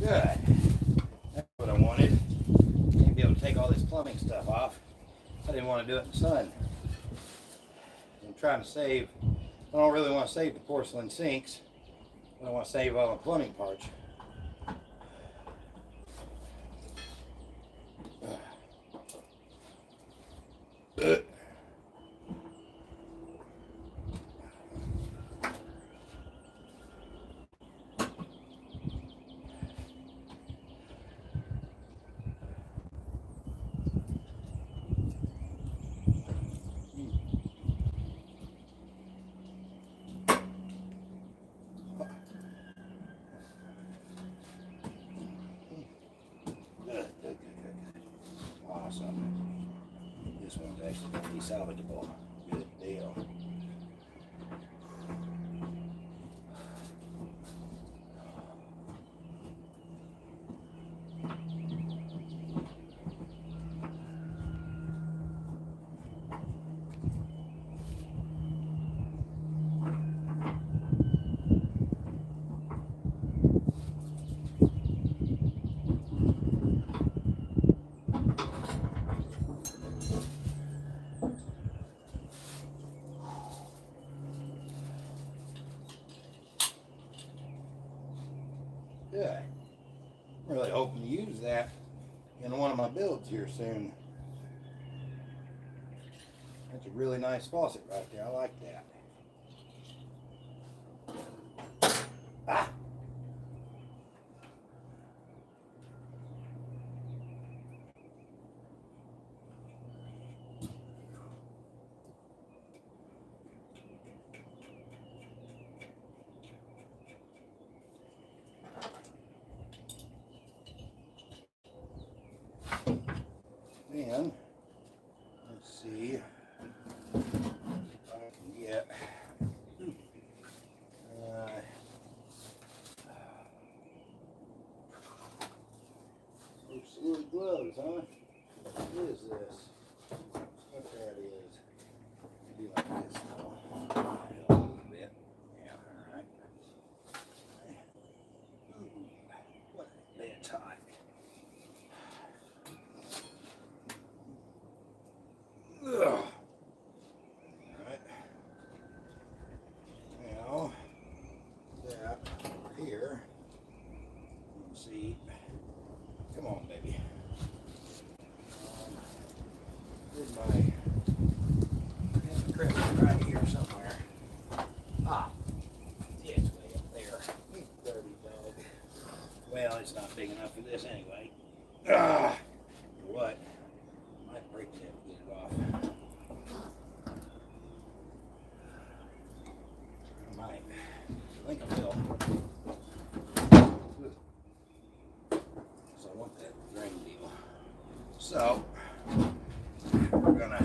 Good. That's what I wanted. Can't be able to take all this plumbing stuff off. I didn't want to do it in the sun. I'm trying to save. I don't really want to save the porcelain sinks. I want to save all the plumbing parts. Good. Awesome. This one's actually going to be salvageable. Good deal. Good. I'm really hoping to use that in one of my builds here soon. That's a really nice faucet right there. I like that. Ah! And let's see if I can get big enough for this anyway. Ah, what? Might break that to get it off. I might. I think I will. So I want that drain deal. So we're gonna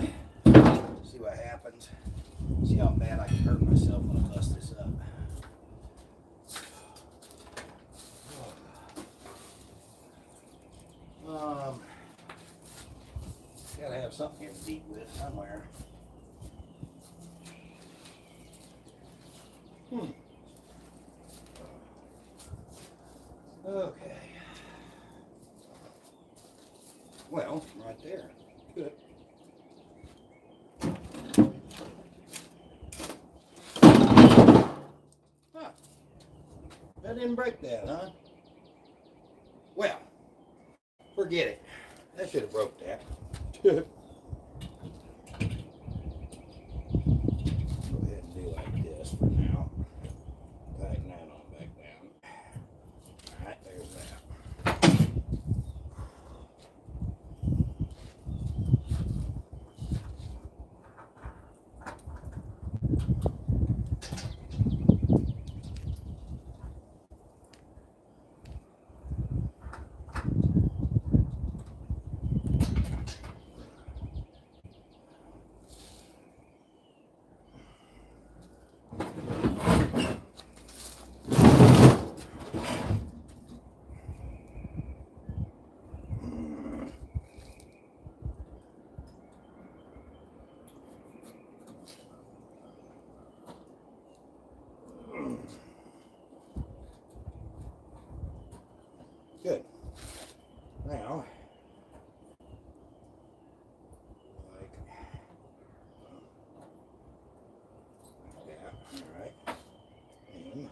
see what happens. See how bad I can hurt myself when I bust this up. Gotta have something here to beat with somewhere. Okay. Well, right there. Good. Huh. That didn't break that, huh? Well, forget it. That should have broke that. Go ahead and do like this for now. Tighten that on back down. Alright, there's that. Good. Now, like that, all right, and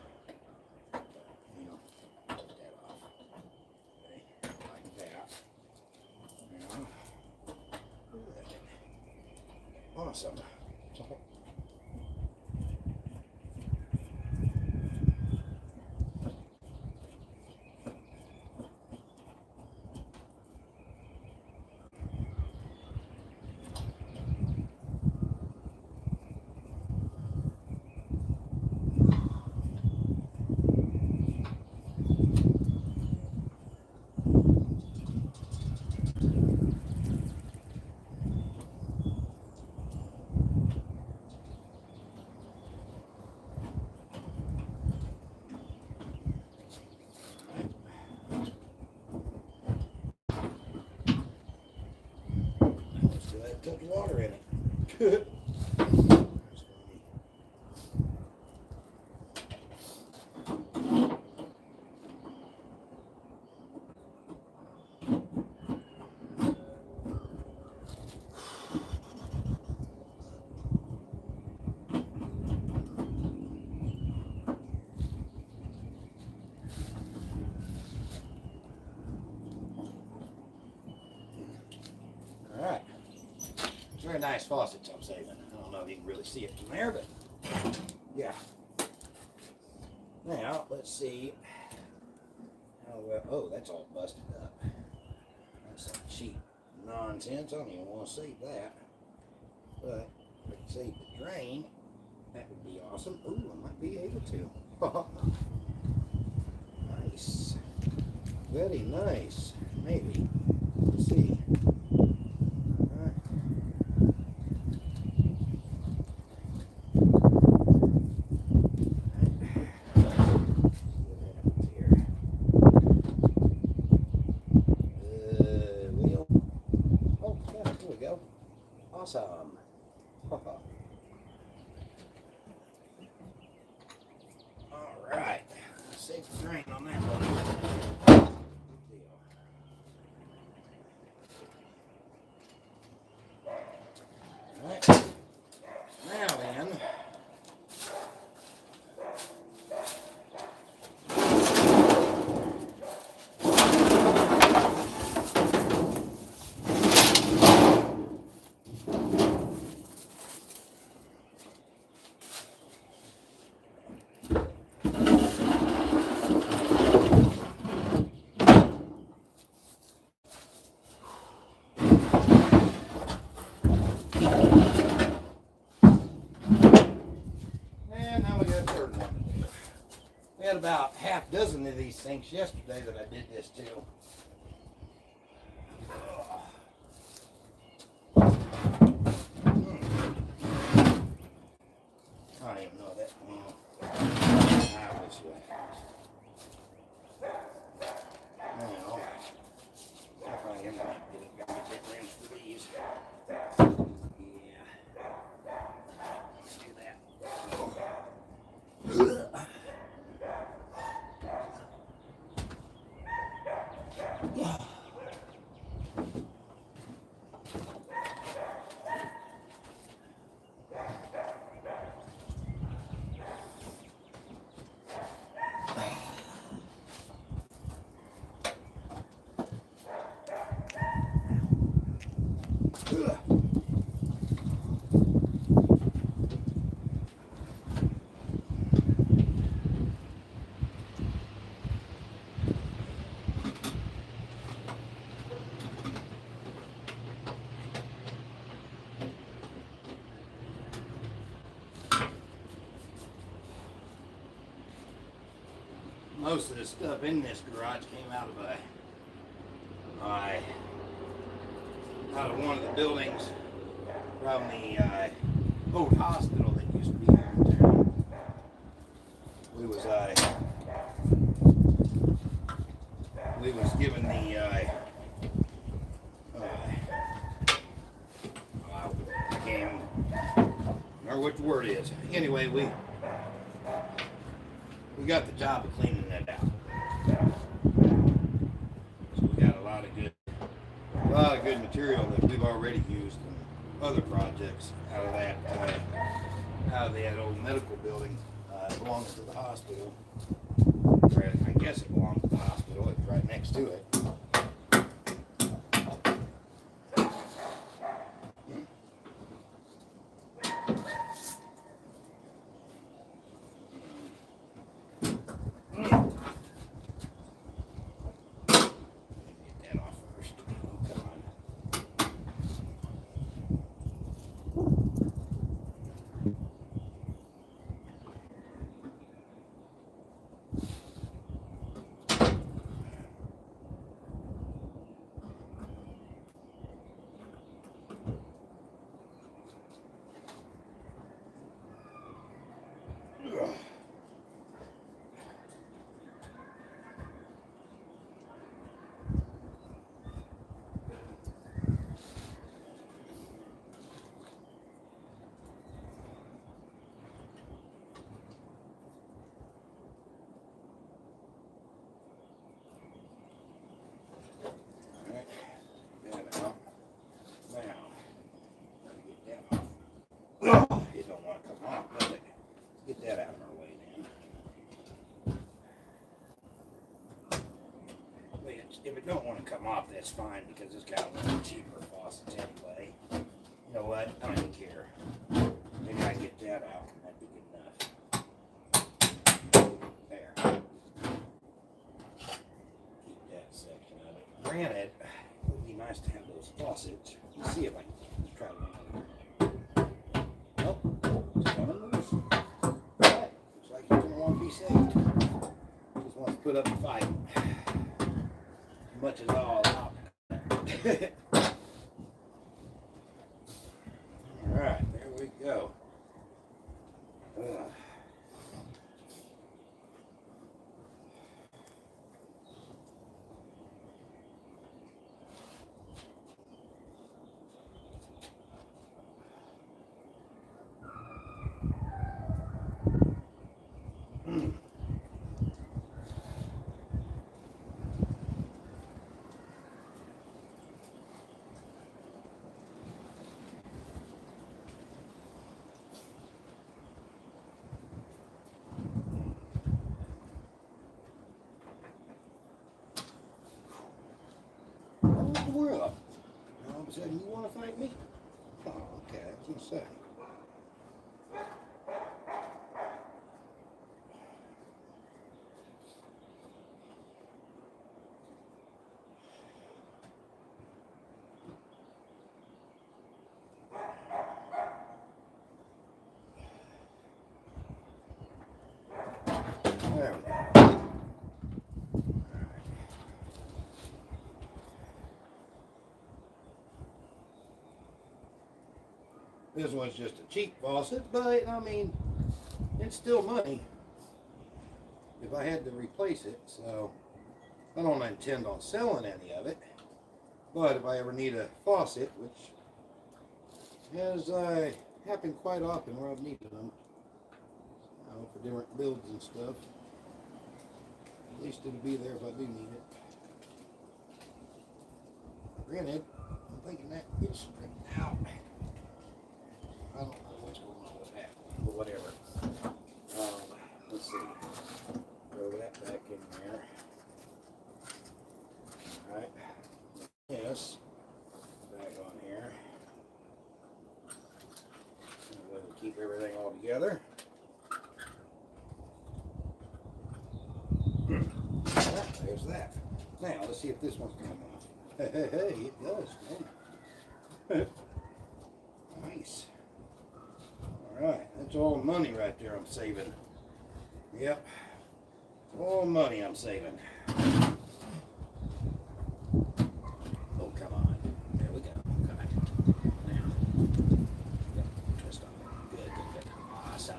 get that off, okay, like that. Now, awesome. Still have to put water in it. Alright. Very nice faucets I'm saving. I don't know if you can really see it from there, but yeah. Now, let's see how well. Oh, that's all busted up. That's some cheap nonsense. I don't even want to save that. But if I can save the drain, that would be awesome. Ooh, I might be able to. Nice. Very nice. Maybe. Let's see. Awesome. All right. Save the drain on that one. Good deal. All right. Now then. about half dozen of these things yesterday that I did this to. I don't even know that. Now this way. Now, I probably am gonna get that lens for these. Yeah. Let's do that. Most of the stuff in this garage came out of one of the buildings from the old hospital that used to be here in town. We was given the I can't remember what the word is. Anyway, we got the job of cleaning that out. So we got a lot of good material that we've already used in other projects out of that old medical building. It belongs to the hospital. I guess it belongs to the hospital. It's right next to it. It don't want to come off, does it? Get that out of our way then. If it don't want to come off, that's fine because it's got one of the cheaper faucets anyway. You know what? I don't even care. Maybe I can get that out and that'd be good enough. There. Keep that section of it. Granted, it would be nice to have those faucets. Let's see if I can try to run out of Nope, it's coming loose. Right. Looks like he's gonna want to be saved. Just wants to put up a fight. As much as all out. Alright, there we go. We're up. All of a sudden, you want to fight me? Oh, okay, that's insane. There we go. This one's just a cheap faucet, but I mean, it's still money if I had to replace it. So I don't intend on selling any of it. But if I ever need a faucet, which has happened quite often where I've needed them, for different builds and stuff, at least it'll be there if I do need it. Granted, I'm thinking that gets straightened out. I don't know what's going on with that, but whatever. Let's see. Throw that back in there. Alright. Yes. Back on here. And we'll keep everything all together. There's that. Now, let's see if this one's coming off. Hey, it does, man. Nice. Alright, that's all money right there I'm saving. Yep. All money I'm saving. Oh, come on. There we go. Come on. Now. Yep. Twist on it. Good. Awesome.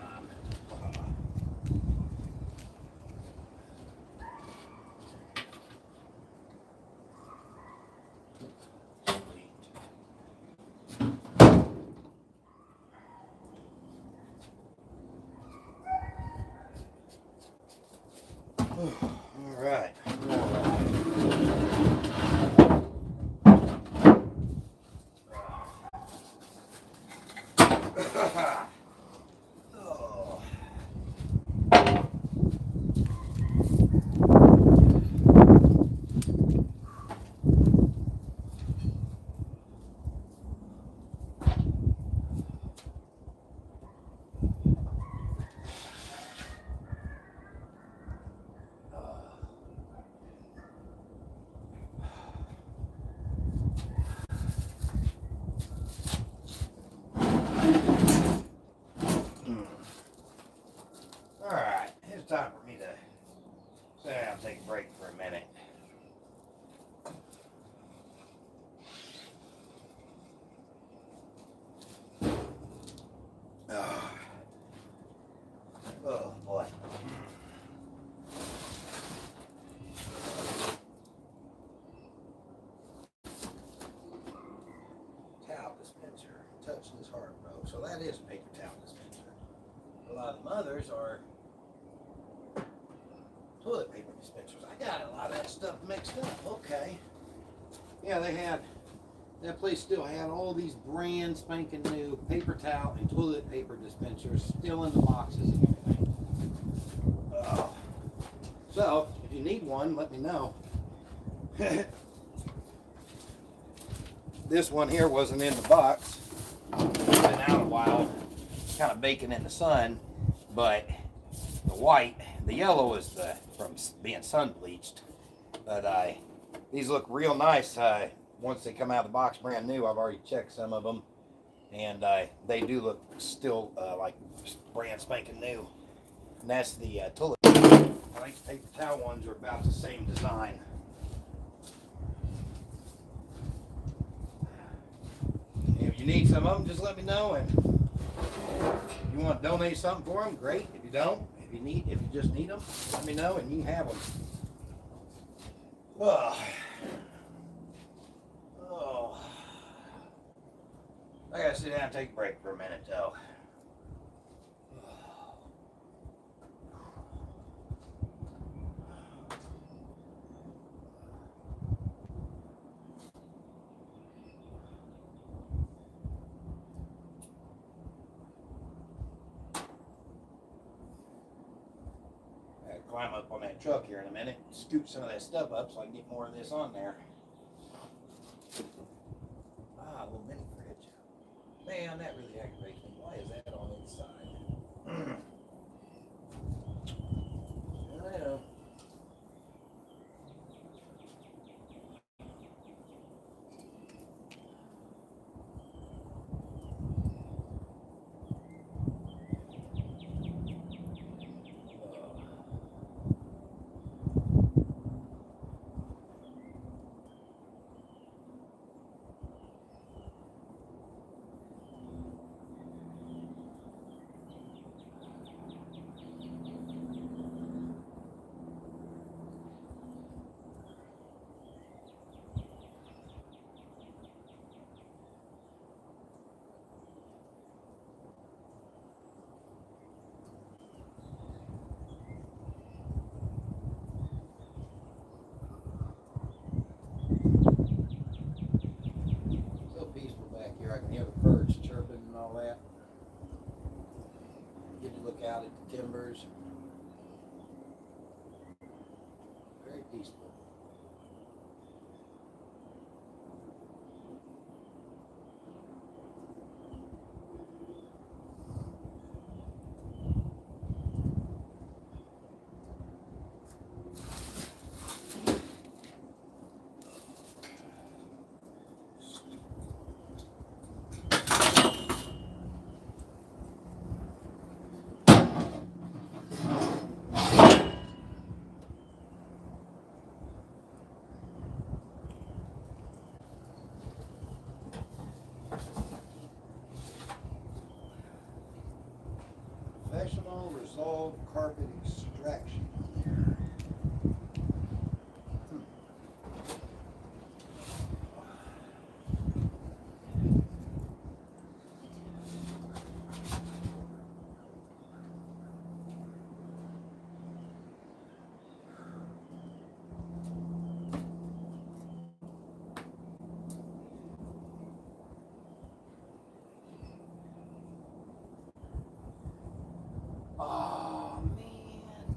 All right. Oh. Alright, it's time for me to sit down and take a break for a minute. Oh boy. Towel dispenser. Touch this hard, bro. So that is a paper towel dispenser. A lot of them others are toilet paper dispensers. I got a lot of that stuff mixed up. Okay. Yeah, that place still had all these brand spanking new paper towel and toilet paper dispensers still in the boxes and everything. Oh. So, if you need one, let me know. This one here wasn't in the box. It's been out a while, kind of baking in the sun, but the yellow is from being sun bleached. But these look real nice once they come out of the box brand new. I've already checked some of them, and they do look still like brand spanking new. And that's the toilet. I think the paper towel ones are about the same design. If you need some of them, just let me know. And if you want to donate something for them, great. If you don't, if you just need them, let me know and you can have them. Oh. I gotta sit down and take a break for a minute, though. Climb up on that truck here in a minute, scoop some of that stuff up so I can get more of this on there. Ah, a little mini fridge. Man, that really aggravates me. Why is that on its side? I know. Good to look out at the timbers. Very peaceful. Professional Resolve Carpet Extraction. Oh man.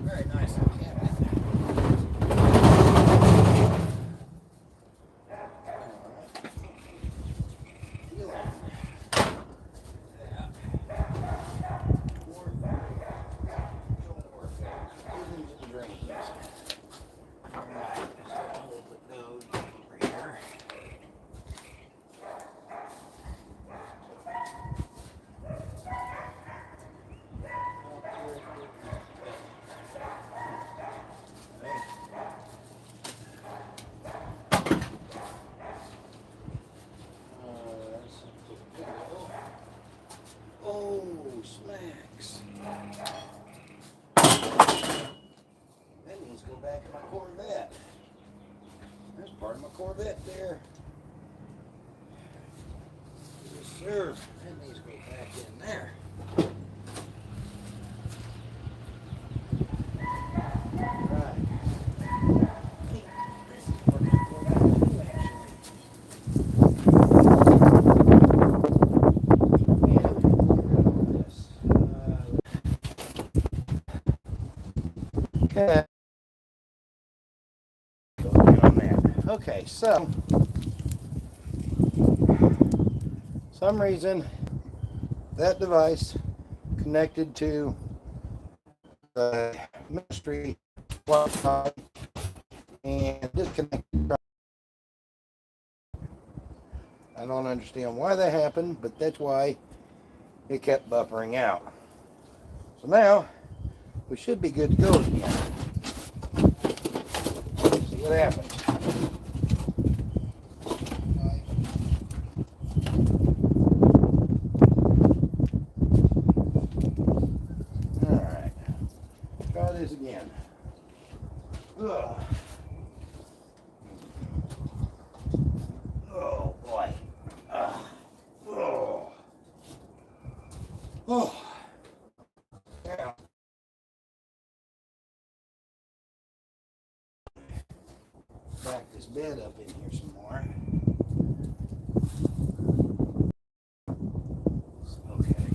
Very nice little cabinet. Oh, smacks. That needs to go back in my Corvette. There's part of my Corvette there. Yes, sir. That needs to go back in there. Right. This is what the Corvette do, actually. Yeah, we can get rid of all this. Okay. On that. Okay, so some reason that device connected to the ministry Wi-Fi and disconnected. I don't understand why that happened, but that's why it kept buffering out. So now we should be good to go again. See what happens. Alright. Try this again. Ugh. Oh boy. Oh. Oh. Yeah. Back this bed up in here some more. Okay.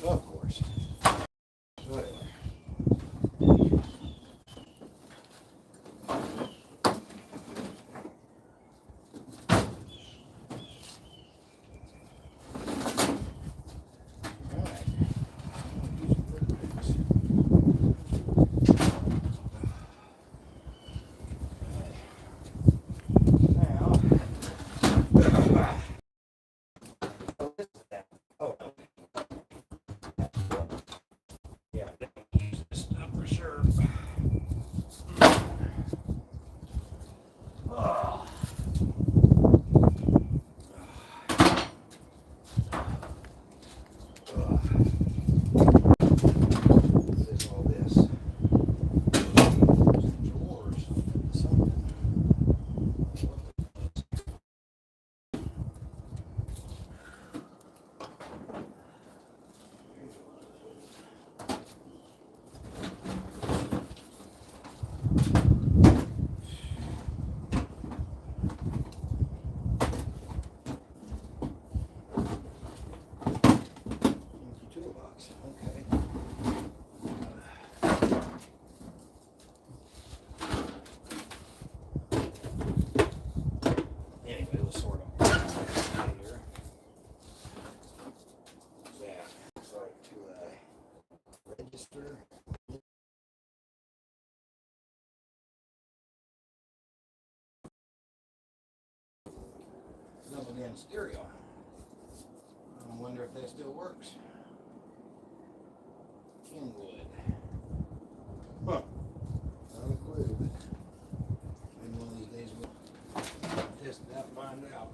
Of course. Whatever. Yeah, use this stuff for sure. Oh. What is all this? Drawers. Something. Toolbox. Okay. Anyway, we'll sort them later. Yeah, it's like to register. Double in stereo. I wonder if that still works. Kenwood. Huh. Not a clue, but maybe one of these days we'll test it out and find out.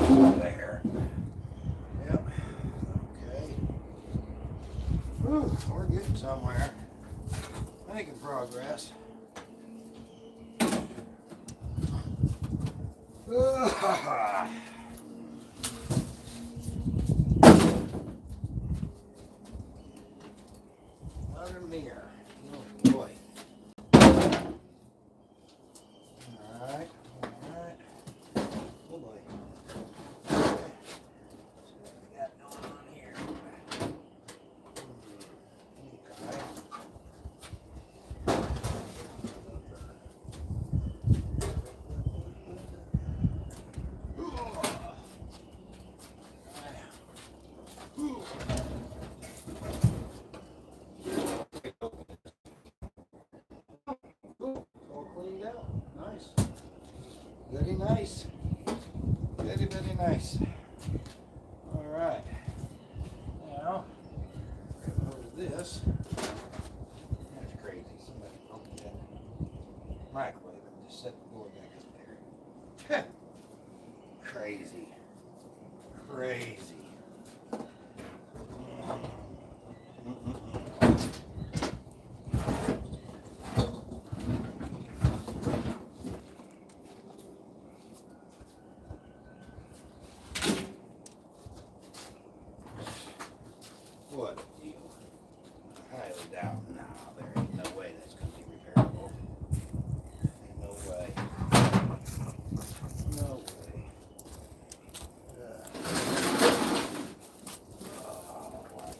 There. Yep. Okay. Whew, we're getting somewhere. Making progress. Another mirror. Oh boy. Alright, alright. Oh boy. Okay. See what we got going on here. All cleaned out. Nice. Very nice. Very, very nice. All right. Now, grab hold of this. That's crazy. Somebody broke that microwave and just set the door back up there. Crazy. Crazy. What a deal. I highly doubt. No, there ain't no way that's going to be repairable. Ain't no way. No way. Oh, boy.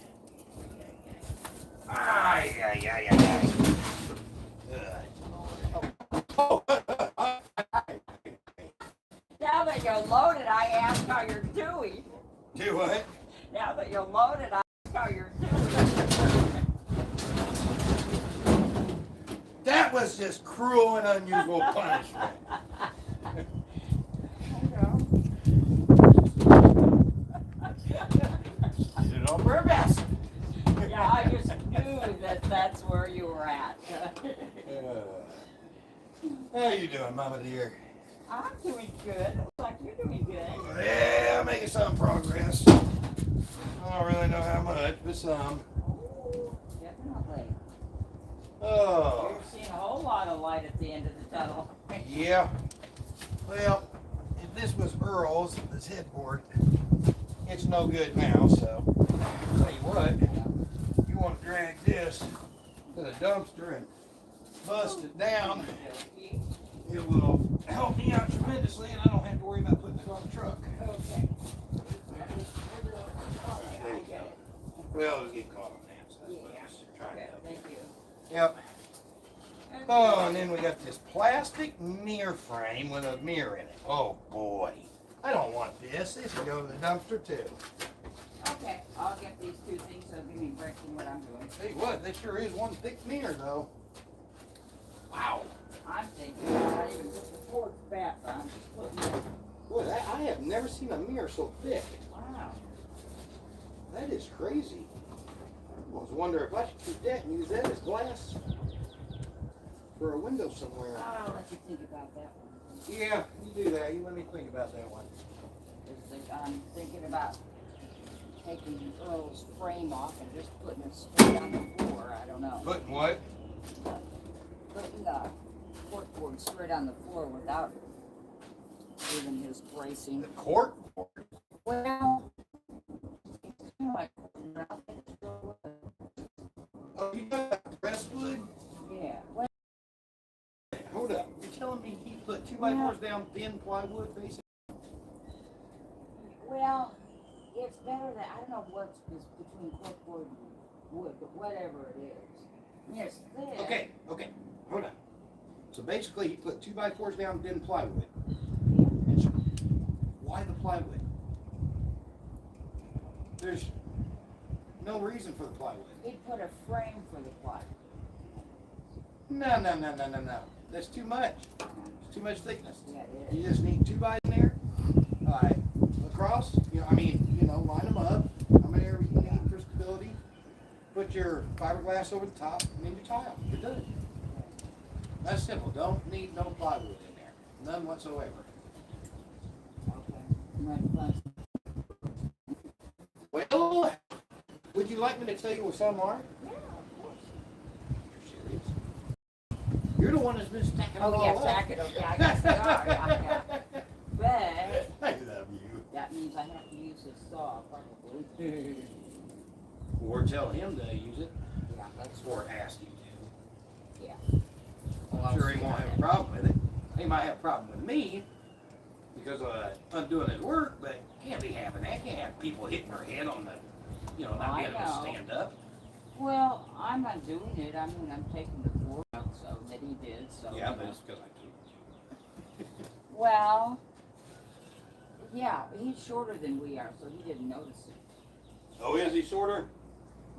Ay, ay, ay, ay, ay. Oh. Now that you're loaded, I ask how you're doing. Do what? Now that you're loaded, I ask how you're doing. That was just cruel and unusual punishment. You did it on purpose. Yeah, I just knew that that's where you were at. How you doing, Mama dear? I'm doing good. Looks like you're doing good. Yeah, making some progress. I don't really know how much, but some. Oh, definitely. Oh, You're seeing a whole lot of light at the end of the tunnel. yeah. Well, if this was Earl's, this headboard, it's no good now, so I'll tell you what, you want to drag this to the dumpster and bust it down, it will help me out tremendously, and I don't have to worry about putting it on the truck. Okay. There you go. Well, it'll get caught on that, so that's what I was trying to Okay, help. thank you. Yep. Oh, and then we got this plastic mirror frame with a mirror in it. Oh boy. I don't want this. This can go to the dumpster too. Okay, I'll get these two things, so give me a break from what I'm doing. Tell you what, this sure is one thick mirror though. Wow. I'm thinking, I'm not even put the porch back, I'm just putting it. Boy, I have never seen a mirror so thick. Wow. That is crazy. I was wondering if I should keep that and use that as glass for a window somewhere. I'll let you think about that one. Yeah, you do that. You let me think about that one. I'm thinking about taking Earl's frame off and just putting it straight on the floor. I don't know. Putting what? Putting the corkboard straight on the floor without even his bracing. The cork? Well, it's kind of like nothing. Oh, you got the restwood? Yeah. Well, Hold up. You're telling me he put 2x4s down thin plywood, basically? well, it's better that I don't know what's between corkboard and wood, but whatever it is. I mean, it's thick. Okay, hold on. So basically, he put 2x4s down thin plywood. And so, why the plywood? There's no reason for the plywood. He put a frame for the plywood. No. That's too much. It's too much thickness. Yeah, it is. You just need 2 by in there. All right, across. Line them up. How many ever you need for stability. Put your fiberglass over the top, and then your tile. You're done. That's simple. Don't need no plywood in there. None whatsoever. Okay. Well, would you like me to tell you where some are? Yeah, of course. You're serious? You're the one that's been stacking them Oh, all yeah, up. stack it. Okay, I guess they are. Yeah. But I love you. that means I have to use his saw, probably. Or tell him to use it, Yeah, that's or ask him to. yeah. I'm sure he won't have a problem with it. He might have a problem with me because I'm doing his work, but can't be having that. Can't have people hitting their head on the, not I being able to know. stand up. Well, I'm not doing it. I mean, I'm taking the fork out so that he did. So Yeah, you but know. it's because I told you. Well, yeah, he's shorter than we are, so he didn't notice it. Oh, is he shorter?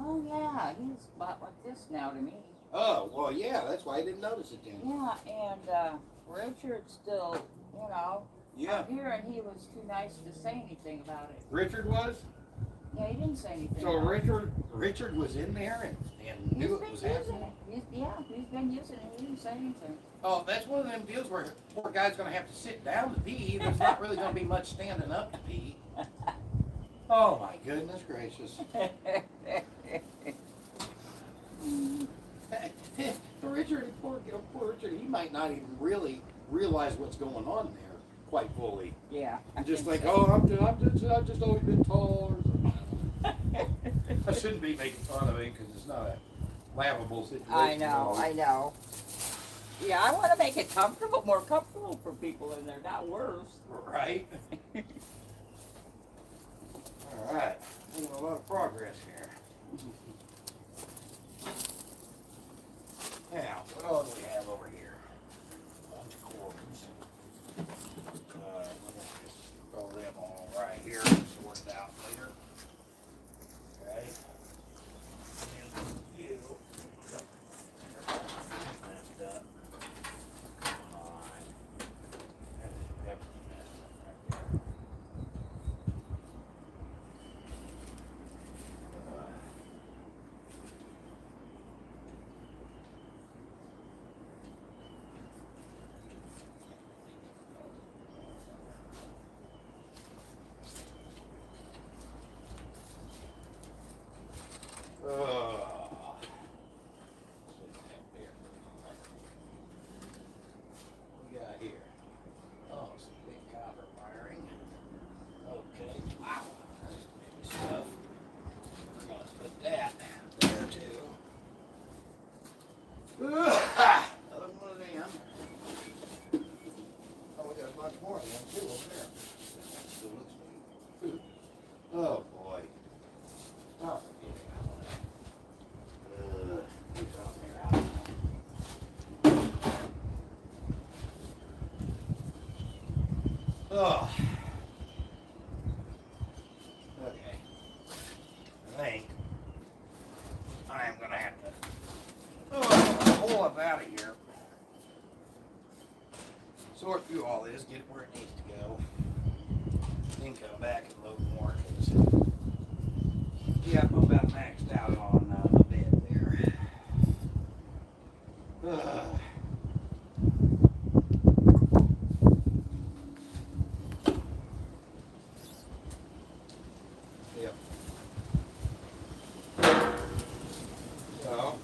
Oh yeah, he's about like this now to me. Oh, well, yeah, that's why I didn't notice it then. Yeah, and Richard's still, Yeah. out here, and he was too nice to say anything about it. Richard was? Yeah, he didn't say anything. So about it. Richard was in there and knew it was happening? He's been using it. He didn't say anything. Oh, that's one of them deals where poor guy's going to have to sit down to pee. There's not really going to be much standing up to pee. Oh, my goodness gracious. Richard, poor Richard, he might not even really realize what's going on there quite fully. Yeah. And just think, oh, I've just always been tall. I shouldn't be making fun of him because it's not a laughable situation. I know. Yeah, I want to make it more comfortable for people in there, not worse. Right? All right. Making a lot of progress here. Now, what all do we have over here? A bunch of cords. Let's just throw them all right here and sort it out later. Okay. And you. That's done. Come on. That's a pepper mess right there. What we got here? Oh, some big copper wiring. Okay, wow, that's big stuff. We're gonna put that there too. Another one of them. Oh, we got a bunch more of them too over there. That still looks big. Oh boy. Oh, forget it. Keep it on there out. Oh. Okay. I think I am gonna have to pull up out of here. Sort through all this, get it where it needs to go. Then come back and load more. 'Cause, yeah, I'm about maxed out on my bed there. Yep. So.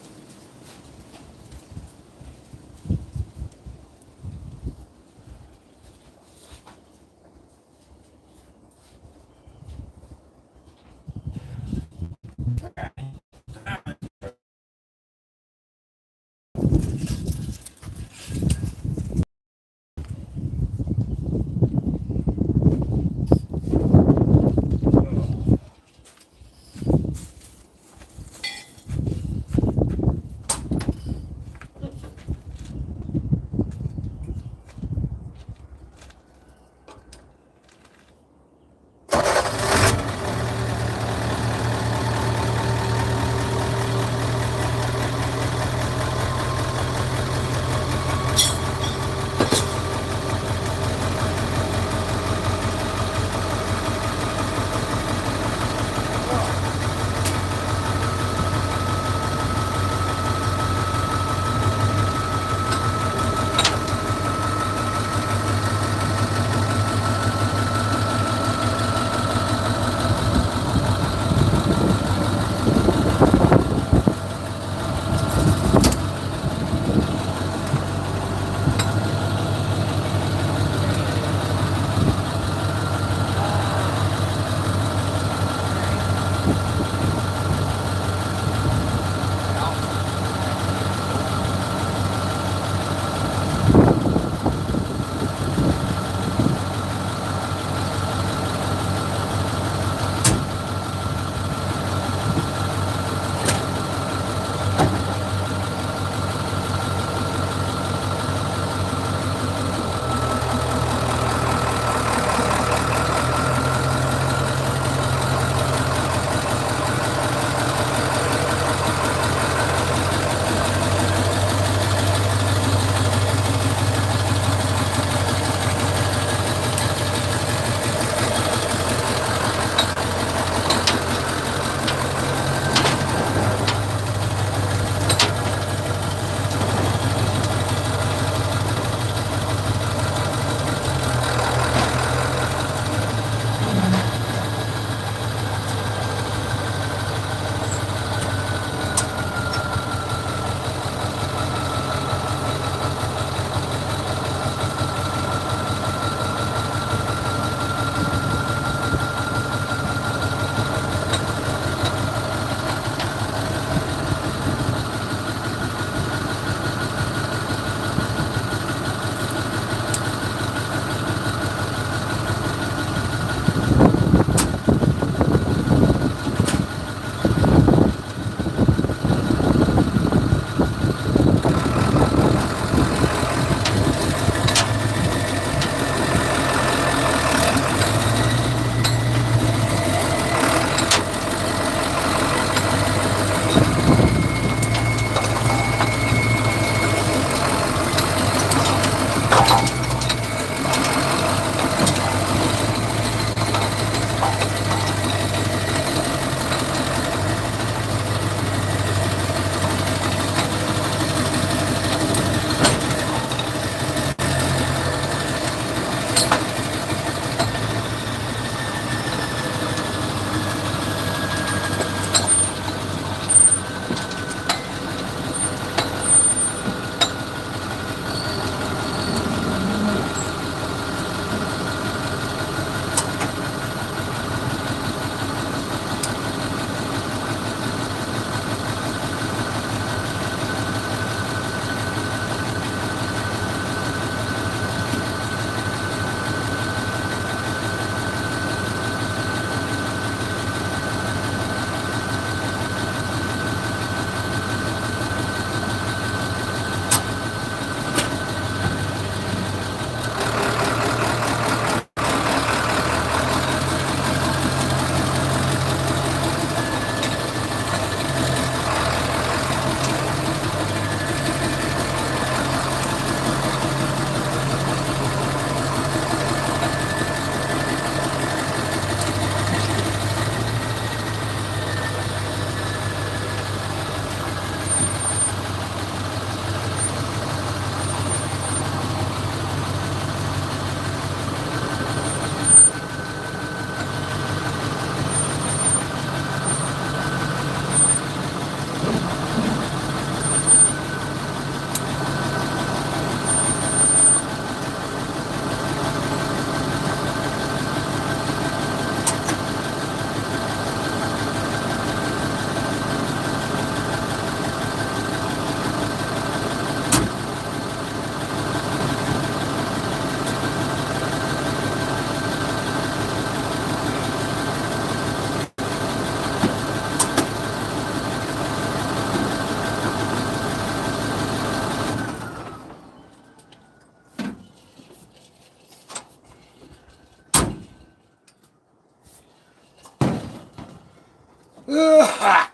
All right.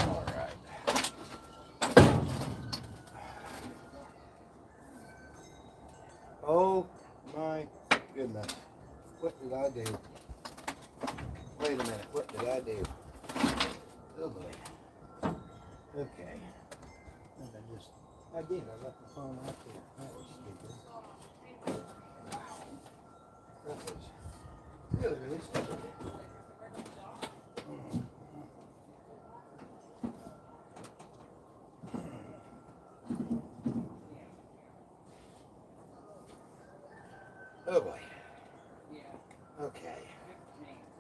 All right. Oh my goodness. What did I do? Wait a minute. What did I do? Oh boy. Okay. I did. I left the phone out there. That was stupid. That was really, really stupid. Oh boy. Okay.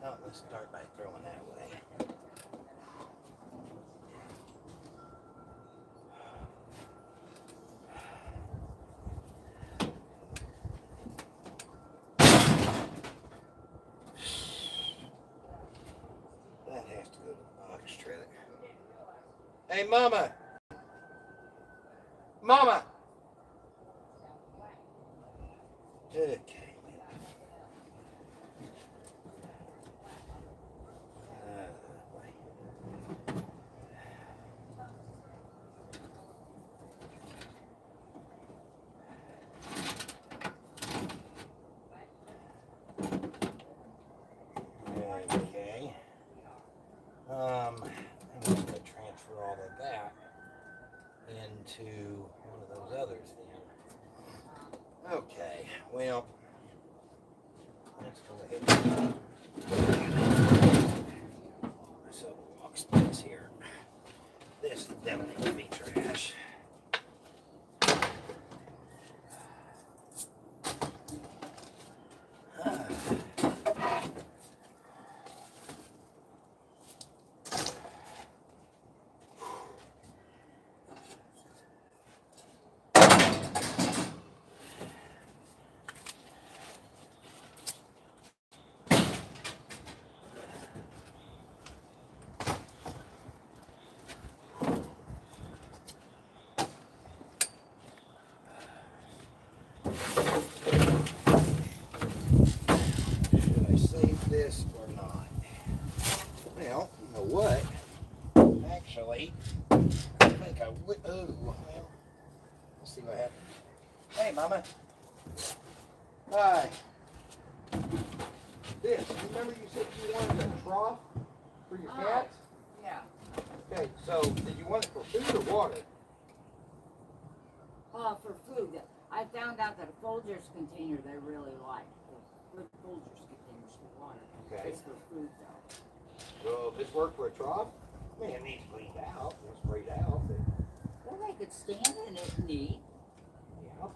Now let's start by throwing that away. That has to go to the box trailer. Hey, Mama! Mama! Okay. Okay. I'm just going to transfer all of that into one of those others then. Okay, well, let's go ahead and so box this here. This definitely needs to be trash. Should I save this or not? Well, you know what? Actually, I think I would. Oh, well, let's see what happens. Hey, Mama. Hi. This, remember you said you wanted a trough for your cats? Yeah. Okay, so did you want it for food or water? For food. I found out that a Folgers container they really like. Good Folgers containers for water. Okay. It's for food though. So this work for a trough? I mean, it needs cleaned out, it's sprayed out. But Well, they could stand in it and eat. yeah.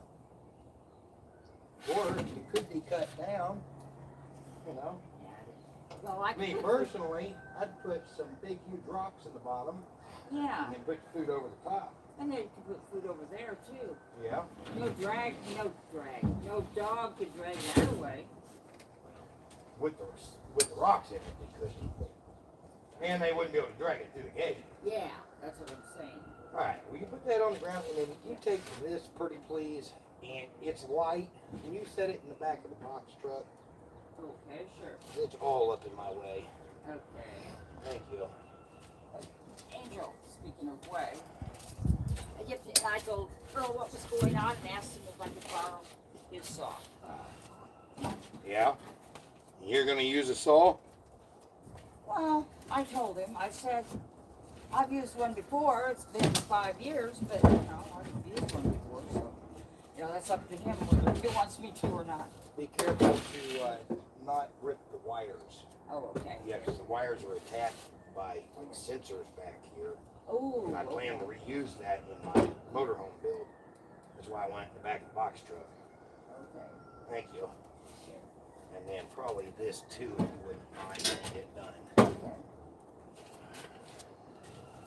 Or it could be cut down, you know. Well, I Me could personally, I'd put some big huge rocks in the bottom Yeah. and then put the food over the top. And then you could put food over there too. Yeah. No dog could drag that away. With the rocks in it, they couldn't. And they wouldn't be able to drag it through the gate. Yeah, that's what I'm saying. Alright, well you put that on the ground and then you take this pretty please, and it's light, and you set it in the back of the box truck. Okay, sure. It's all up in my way. Okay. Thank you. Angel, speaking of way, I told Earl what was going on and asked him if I could borrow his saw. Yeah? You're gonna use a saw? Well, I told him, I said, I've used one before, it's been 5 years, but, I've used one before, so, that's up to him whether he wants me to or not. Be careful to not rip the wires. Oh, okay. Yeah, because the wires are attached by like sensors back here. Oh, And I plan to reuse that in my motorhome build. That's why I want it in the back of the box truck. okay. Thank you. And then probably this too, if you wouldn't mind getting it done.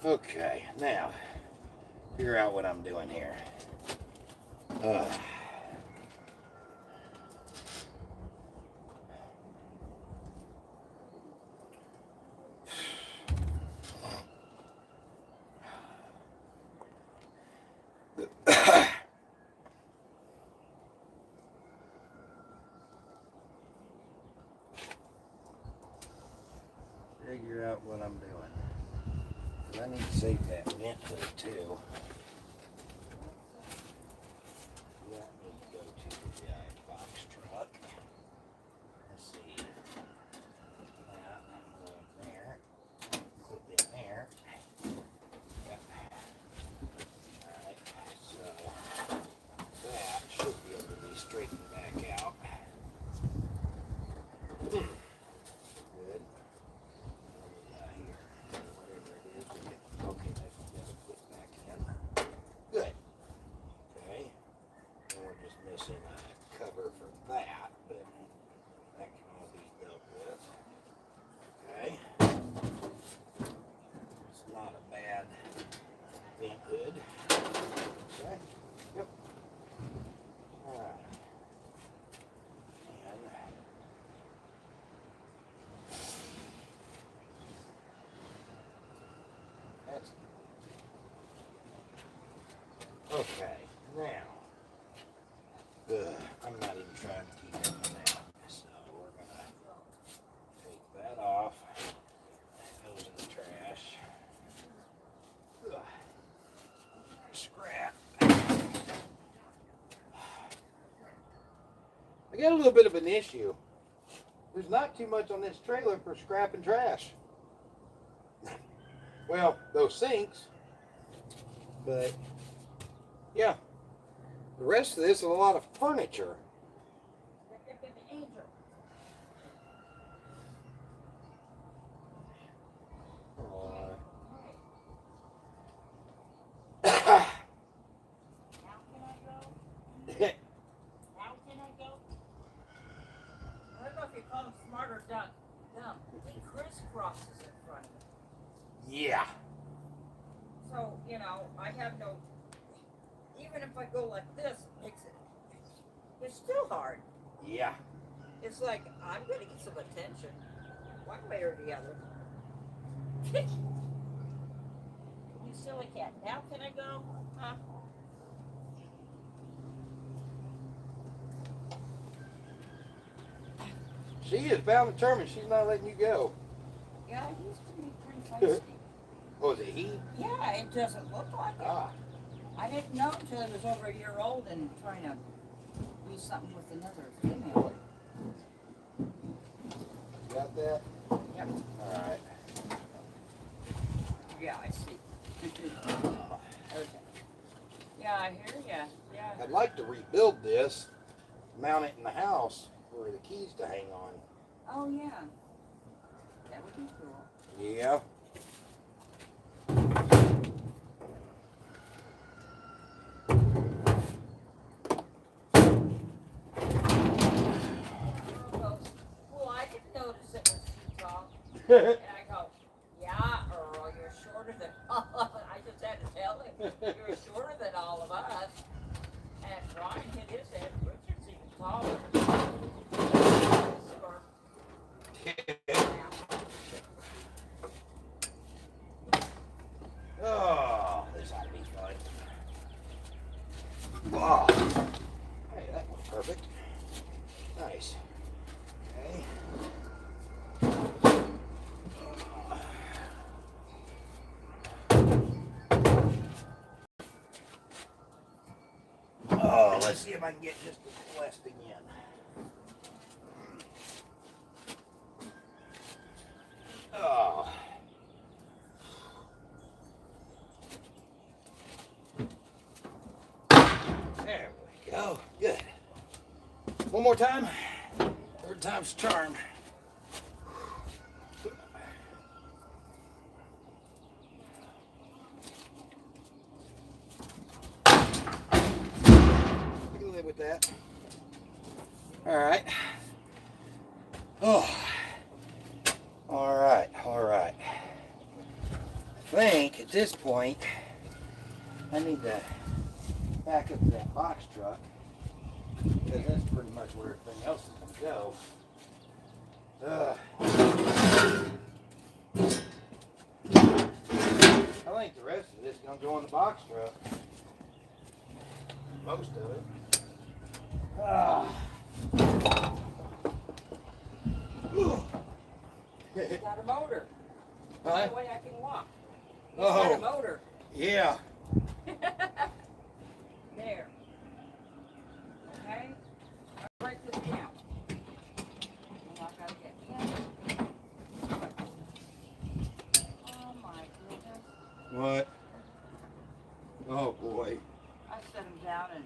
Okay, now, figure out what I'm doing here. figure out what I'm doing. 'Cause I need to save that vent hood too. That needs to go to the box truck. Let's see. That go in there. Clip in there. Yep. Alright, so that should be able to be straightened back out. Good. What do we got here? Whatever it is, we get, okay, that's put back in. Good. Okay. And we're just missing a cover for that, but that can all be dealt with. Okay. It's not a bad vent hood. Okay. Yep. Alright. And that's okay. Now, I'm not even trying to keep it now, so we're gonna take that off. That goes in the trash. Ugh. Scrap. I got a little bit of an issue. There's not too much on this trailer for scrap and trash. Well, those sinks, but yeah, the rest of this is a lot of furniture. He crisscrosses in front of me. Yeah. So, you know, I have no, even if I go like this, it makes it, it's still hard. Yeah. It's like, I'm gonna get some attention, one way or the other. You silly cat, now can I go? Huh? She is bound and determined. She's not letting you go. Yeah, he used to be pretty feisty. Oh, is it he? Yeah, it doesn't look like it. Ah. I didn't know until he was over a year old and trying to do something with another female. You got that? Yep. All right. Yeah, I see. Okay. Yeah, I hear ya. Yeah. I'd like to rebuild this, mount it in the house for the keys to hang on. Oh, yeah. That would be cool. Yeah. Well, I didn't notice it was too tall. And I go, yeah, Earl, you're shorter than all of us. I just had to tell him, you're shorter than all of us. And Brian hit his head. Richard's even taller. Oh, this ought to be fun. Wow. Hey, that was perfect. Nice. Okay. Oh, let's see if I can get just the blasting in. Oh. There we go. Good. One more time. Third time's the charm. We can live with that. All right. Oh. All right. All right. I think at this point I need to back up to that box truck because that's pretty much where everything else is going to go. I think the rest of this is going to go in the box truck. Most of it. Got a motor. That way I can walk. He's Oh. got a motor. Yeah. There. Okay? I'll break this down. And I gotta get him. Oh my goodness. What? Oh boy. I set him down and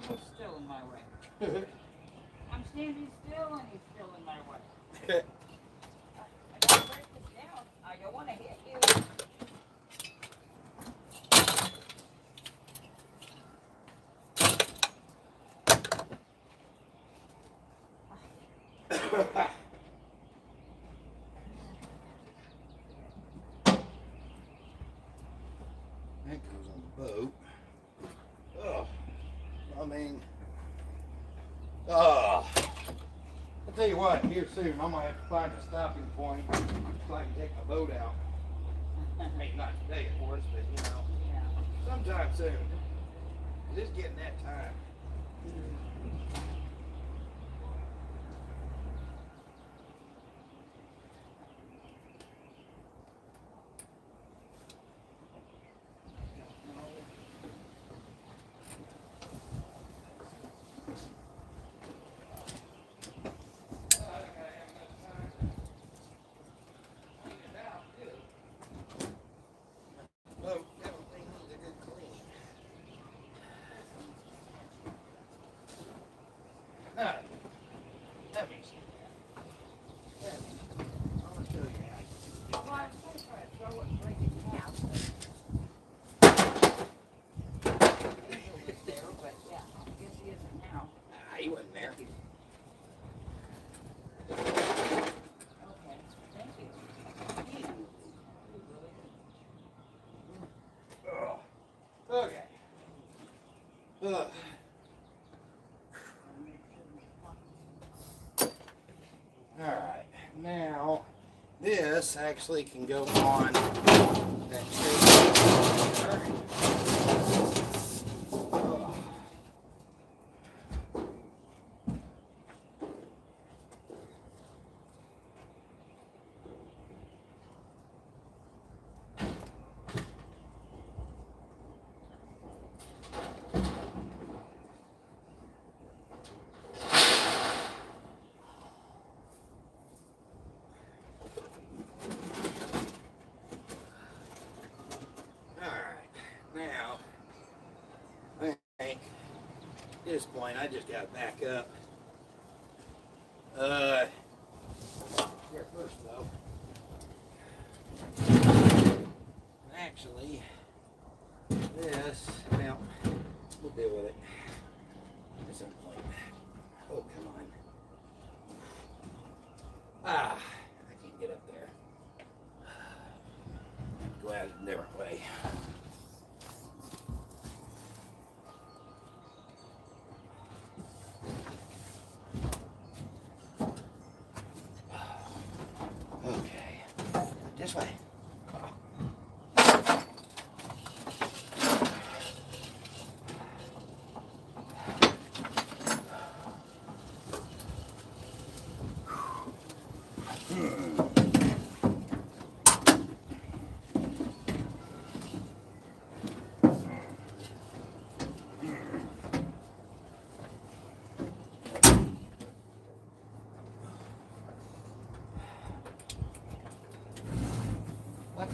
he's still in my way. I'm standing still and he's still in my way. I gotta break this down. I don't want to hit you. That goes on the boat. Oh, I mean, I'll tell you what, here soon, I might have to find a stopping point so I can take my boat out. Maybe not today, of course, but you know, Yeah. sometime soon. It is getting that time. Boat definitely needs a good clean. Now, let me see that. I'll show you how. Well, I was going to try to throw it and break it in half. Angel was there, but yeah, I guess he isn't now. He wasn't there. Okay, thank you. Okay. Ugh. All right. Now, this actually can go on that tree. Ugh. At this point, I just got to back up. Here first, though. Actually, this, well, we'll deal with it at some point. Oh, come on. I can't get up there. Go out a different way. Okay, this way. What?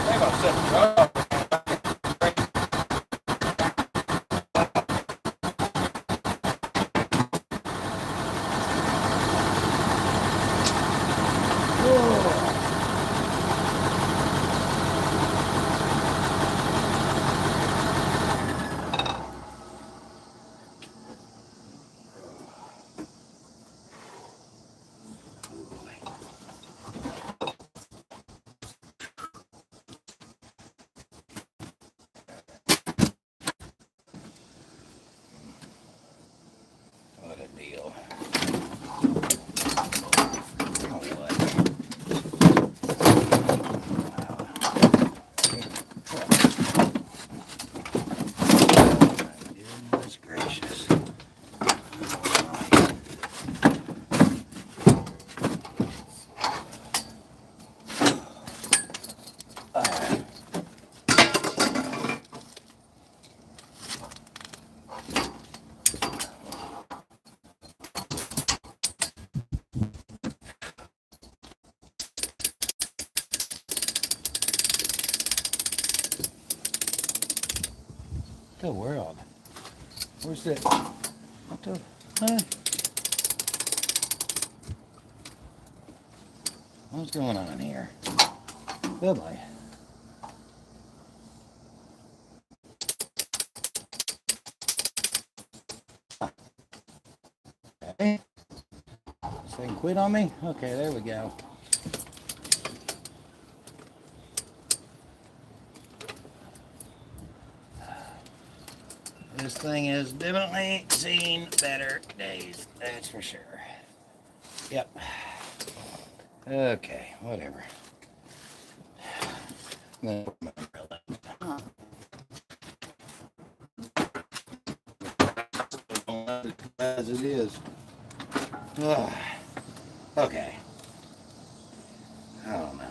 They're gonna set the drum. What a deal. Oh, what? Goodness gracious. The world. Where's that? What the? Huh? What's going on here? Good boy. Okay. This thing quit on me? Okay, there we go. This thing has definitely seen better days, that's for sure. Yep. Okay, whatever. As it is. Okay. I don't know.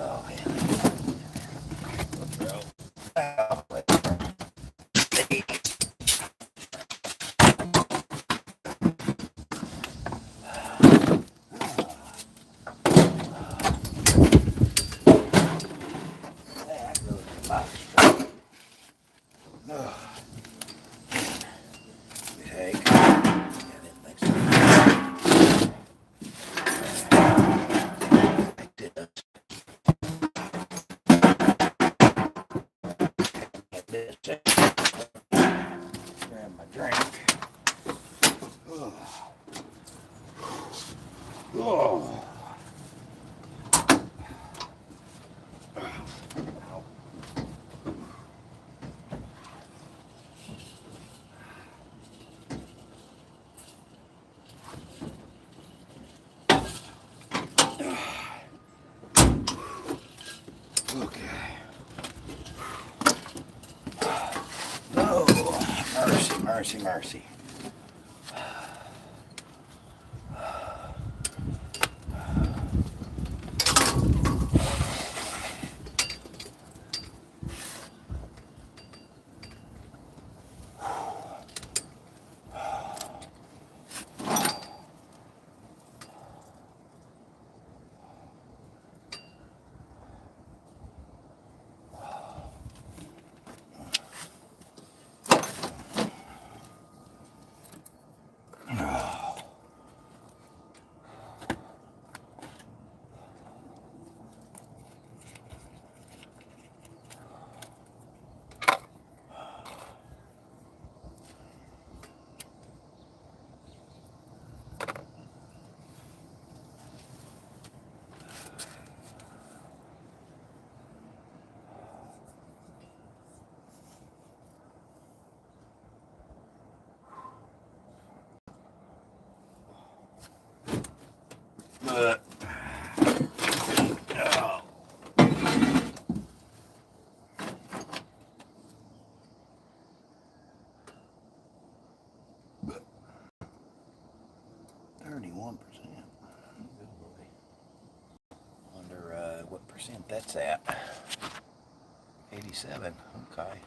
Oh, man. Grab my drink. Oh. Oh. Okay. Oh, mercy, mercy, mercy. But, oh. But 31%. Wonder what percent that's at. 87. Okay.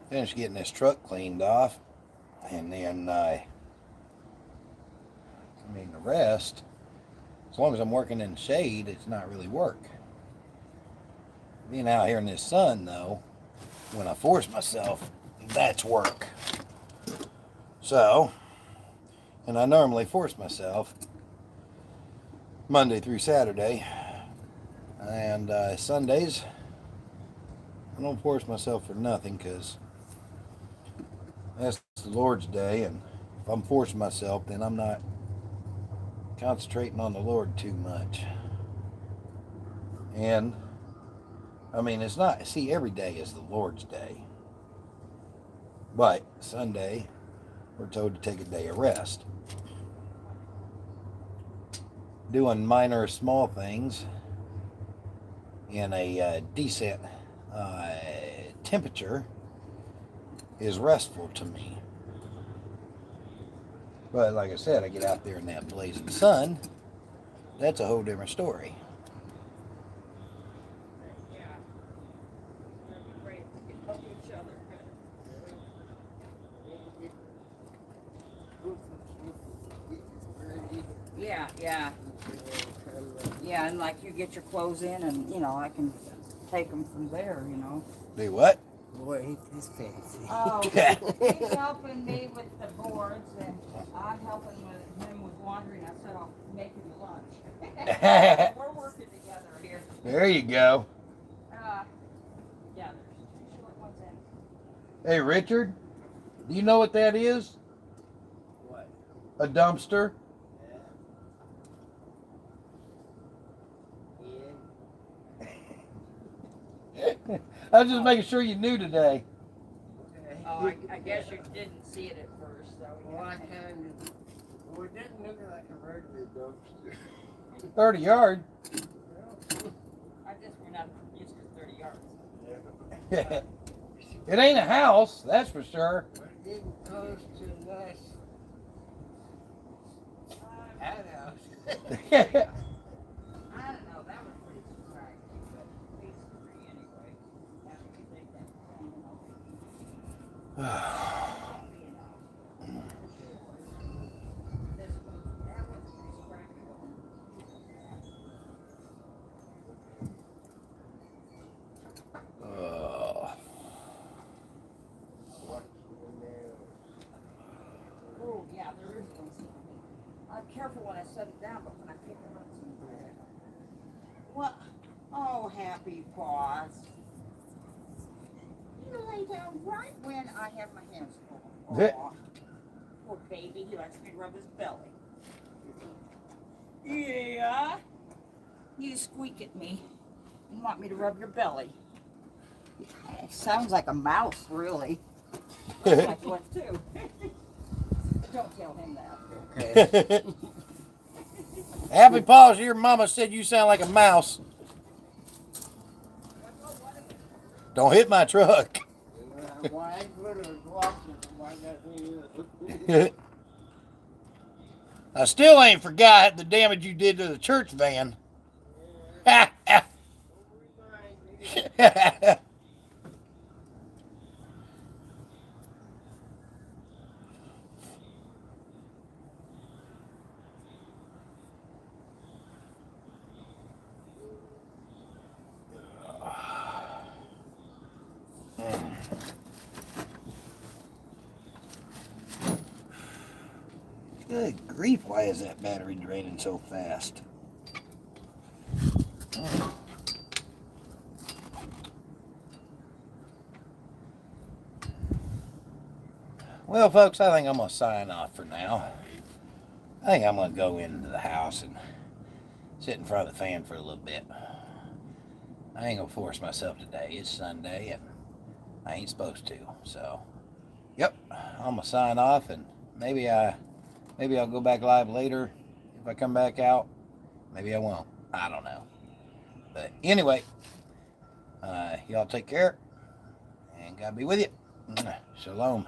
Finished getting this truck cleaned off, and then the rest, as long as I'm working in the shade, it's not really work. Being out here in this sun, though, when I force myself, that's work. So, and I normally force myself Monday through Saturday, and Sundays, I don't force myself for nothing, because that's the Lord's day, and if I'm forcing myself, then I'm not concentrating on the Lord too much. And I mean, it's not, see, every day is the Lord's day, but Sunday we're told to take a day of rest, doing minor small things in a decent temperature is restful to me. But like I said, I get out there in that blazing sun, that's a whole different story. Yeah, and like you get your clothes in, and I can take them from there. Do what? Boy, he's fancy. Oh, he's helping me with the boards, and I'm helping him with laundry, and I said I'll make him lunch. We're working together here. There you go. Yeah, there's two short ones in. Hey, Richard, do you know what that is? What? A dumpster? I was just making sure you knew today. Oh, I guess you didn't see it at first, so. Well, I kind of. Well, it didn't look like a regular dumpster. 30 yard. I just went out used to 30 yards. It ain't a house, that's for sure. But it getting close to a nice house. I don't know, that was pretty surprising, but it's free anyway. After you take that Oh, yeah, there is one. I'm careful when I set it down, but when I pick it up, it's bread. What? Oh, happy paws. You lay down right when I have my hands full. Zit. Aw, poor baby, he likes me to rub his belly. Yeah? You squeak at me. You want me to rub your belly. It sounds like a mouse, really. Looks like one, too. Don't tell him that. Okay. Happy Paws, your mama said you sound like a mouse. Don't hit my truck. Why I put a watching why that I still ain't forgot the damage you did to the church van. Good grief, why is that battery draining so fast? Well, folks, I think I'm going to sign off for now. I think I'm going to go into the house and sit in front of the fan for a little bit. I ain't going to force myself today. It's Sunday, and I ain't supposed to. So, yep, I'm going to sign off, and maybe I'll go back live later if I come back out. Maybe I won't. I don't know. But anyway, Y'all take care, and God be with you. Shalom.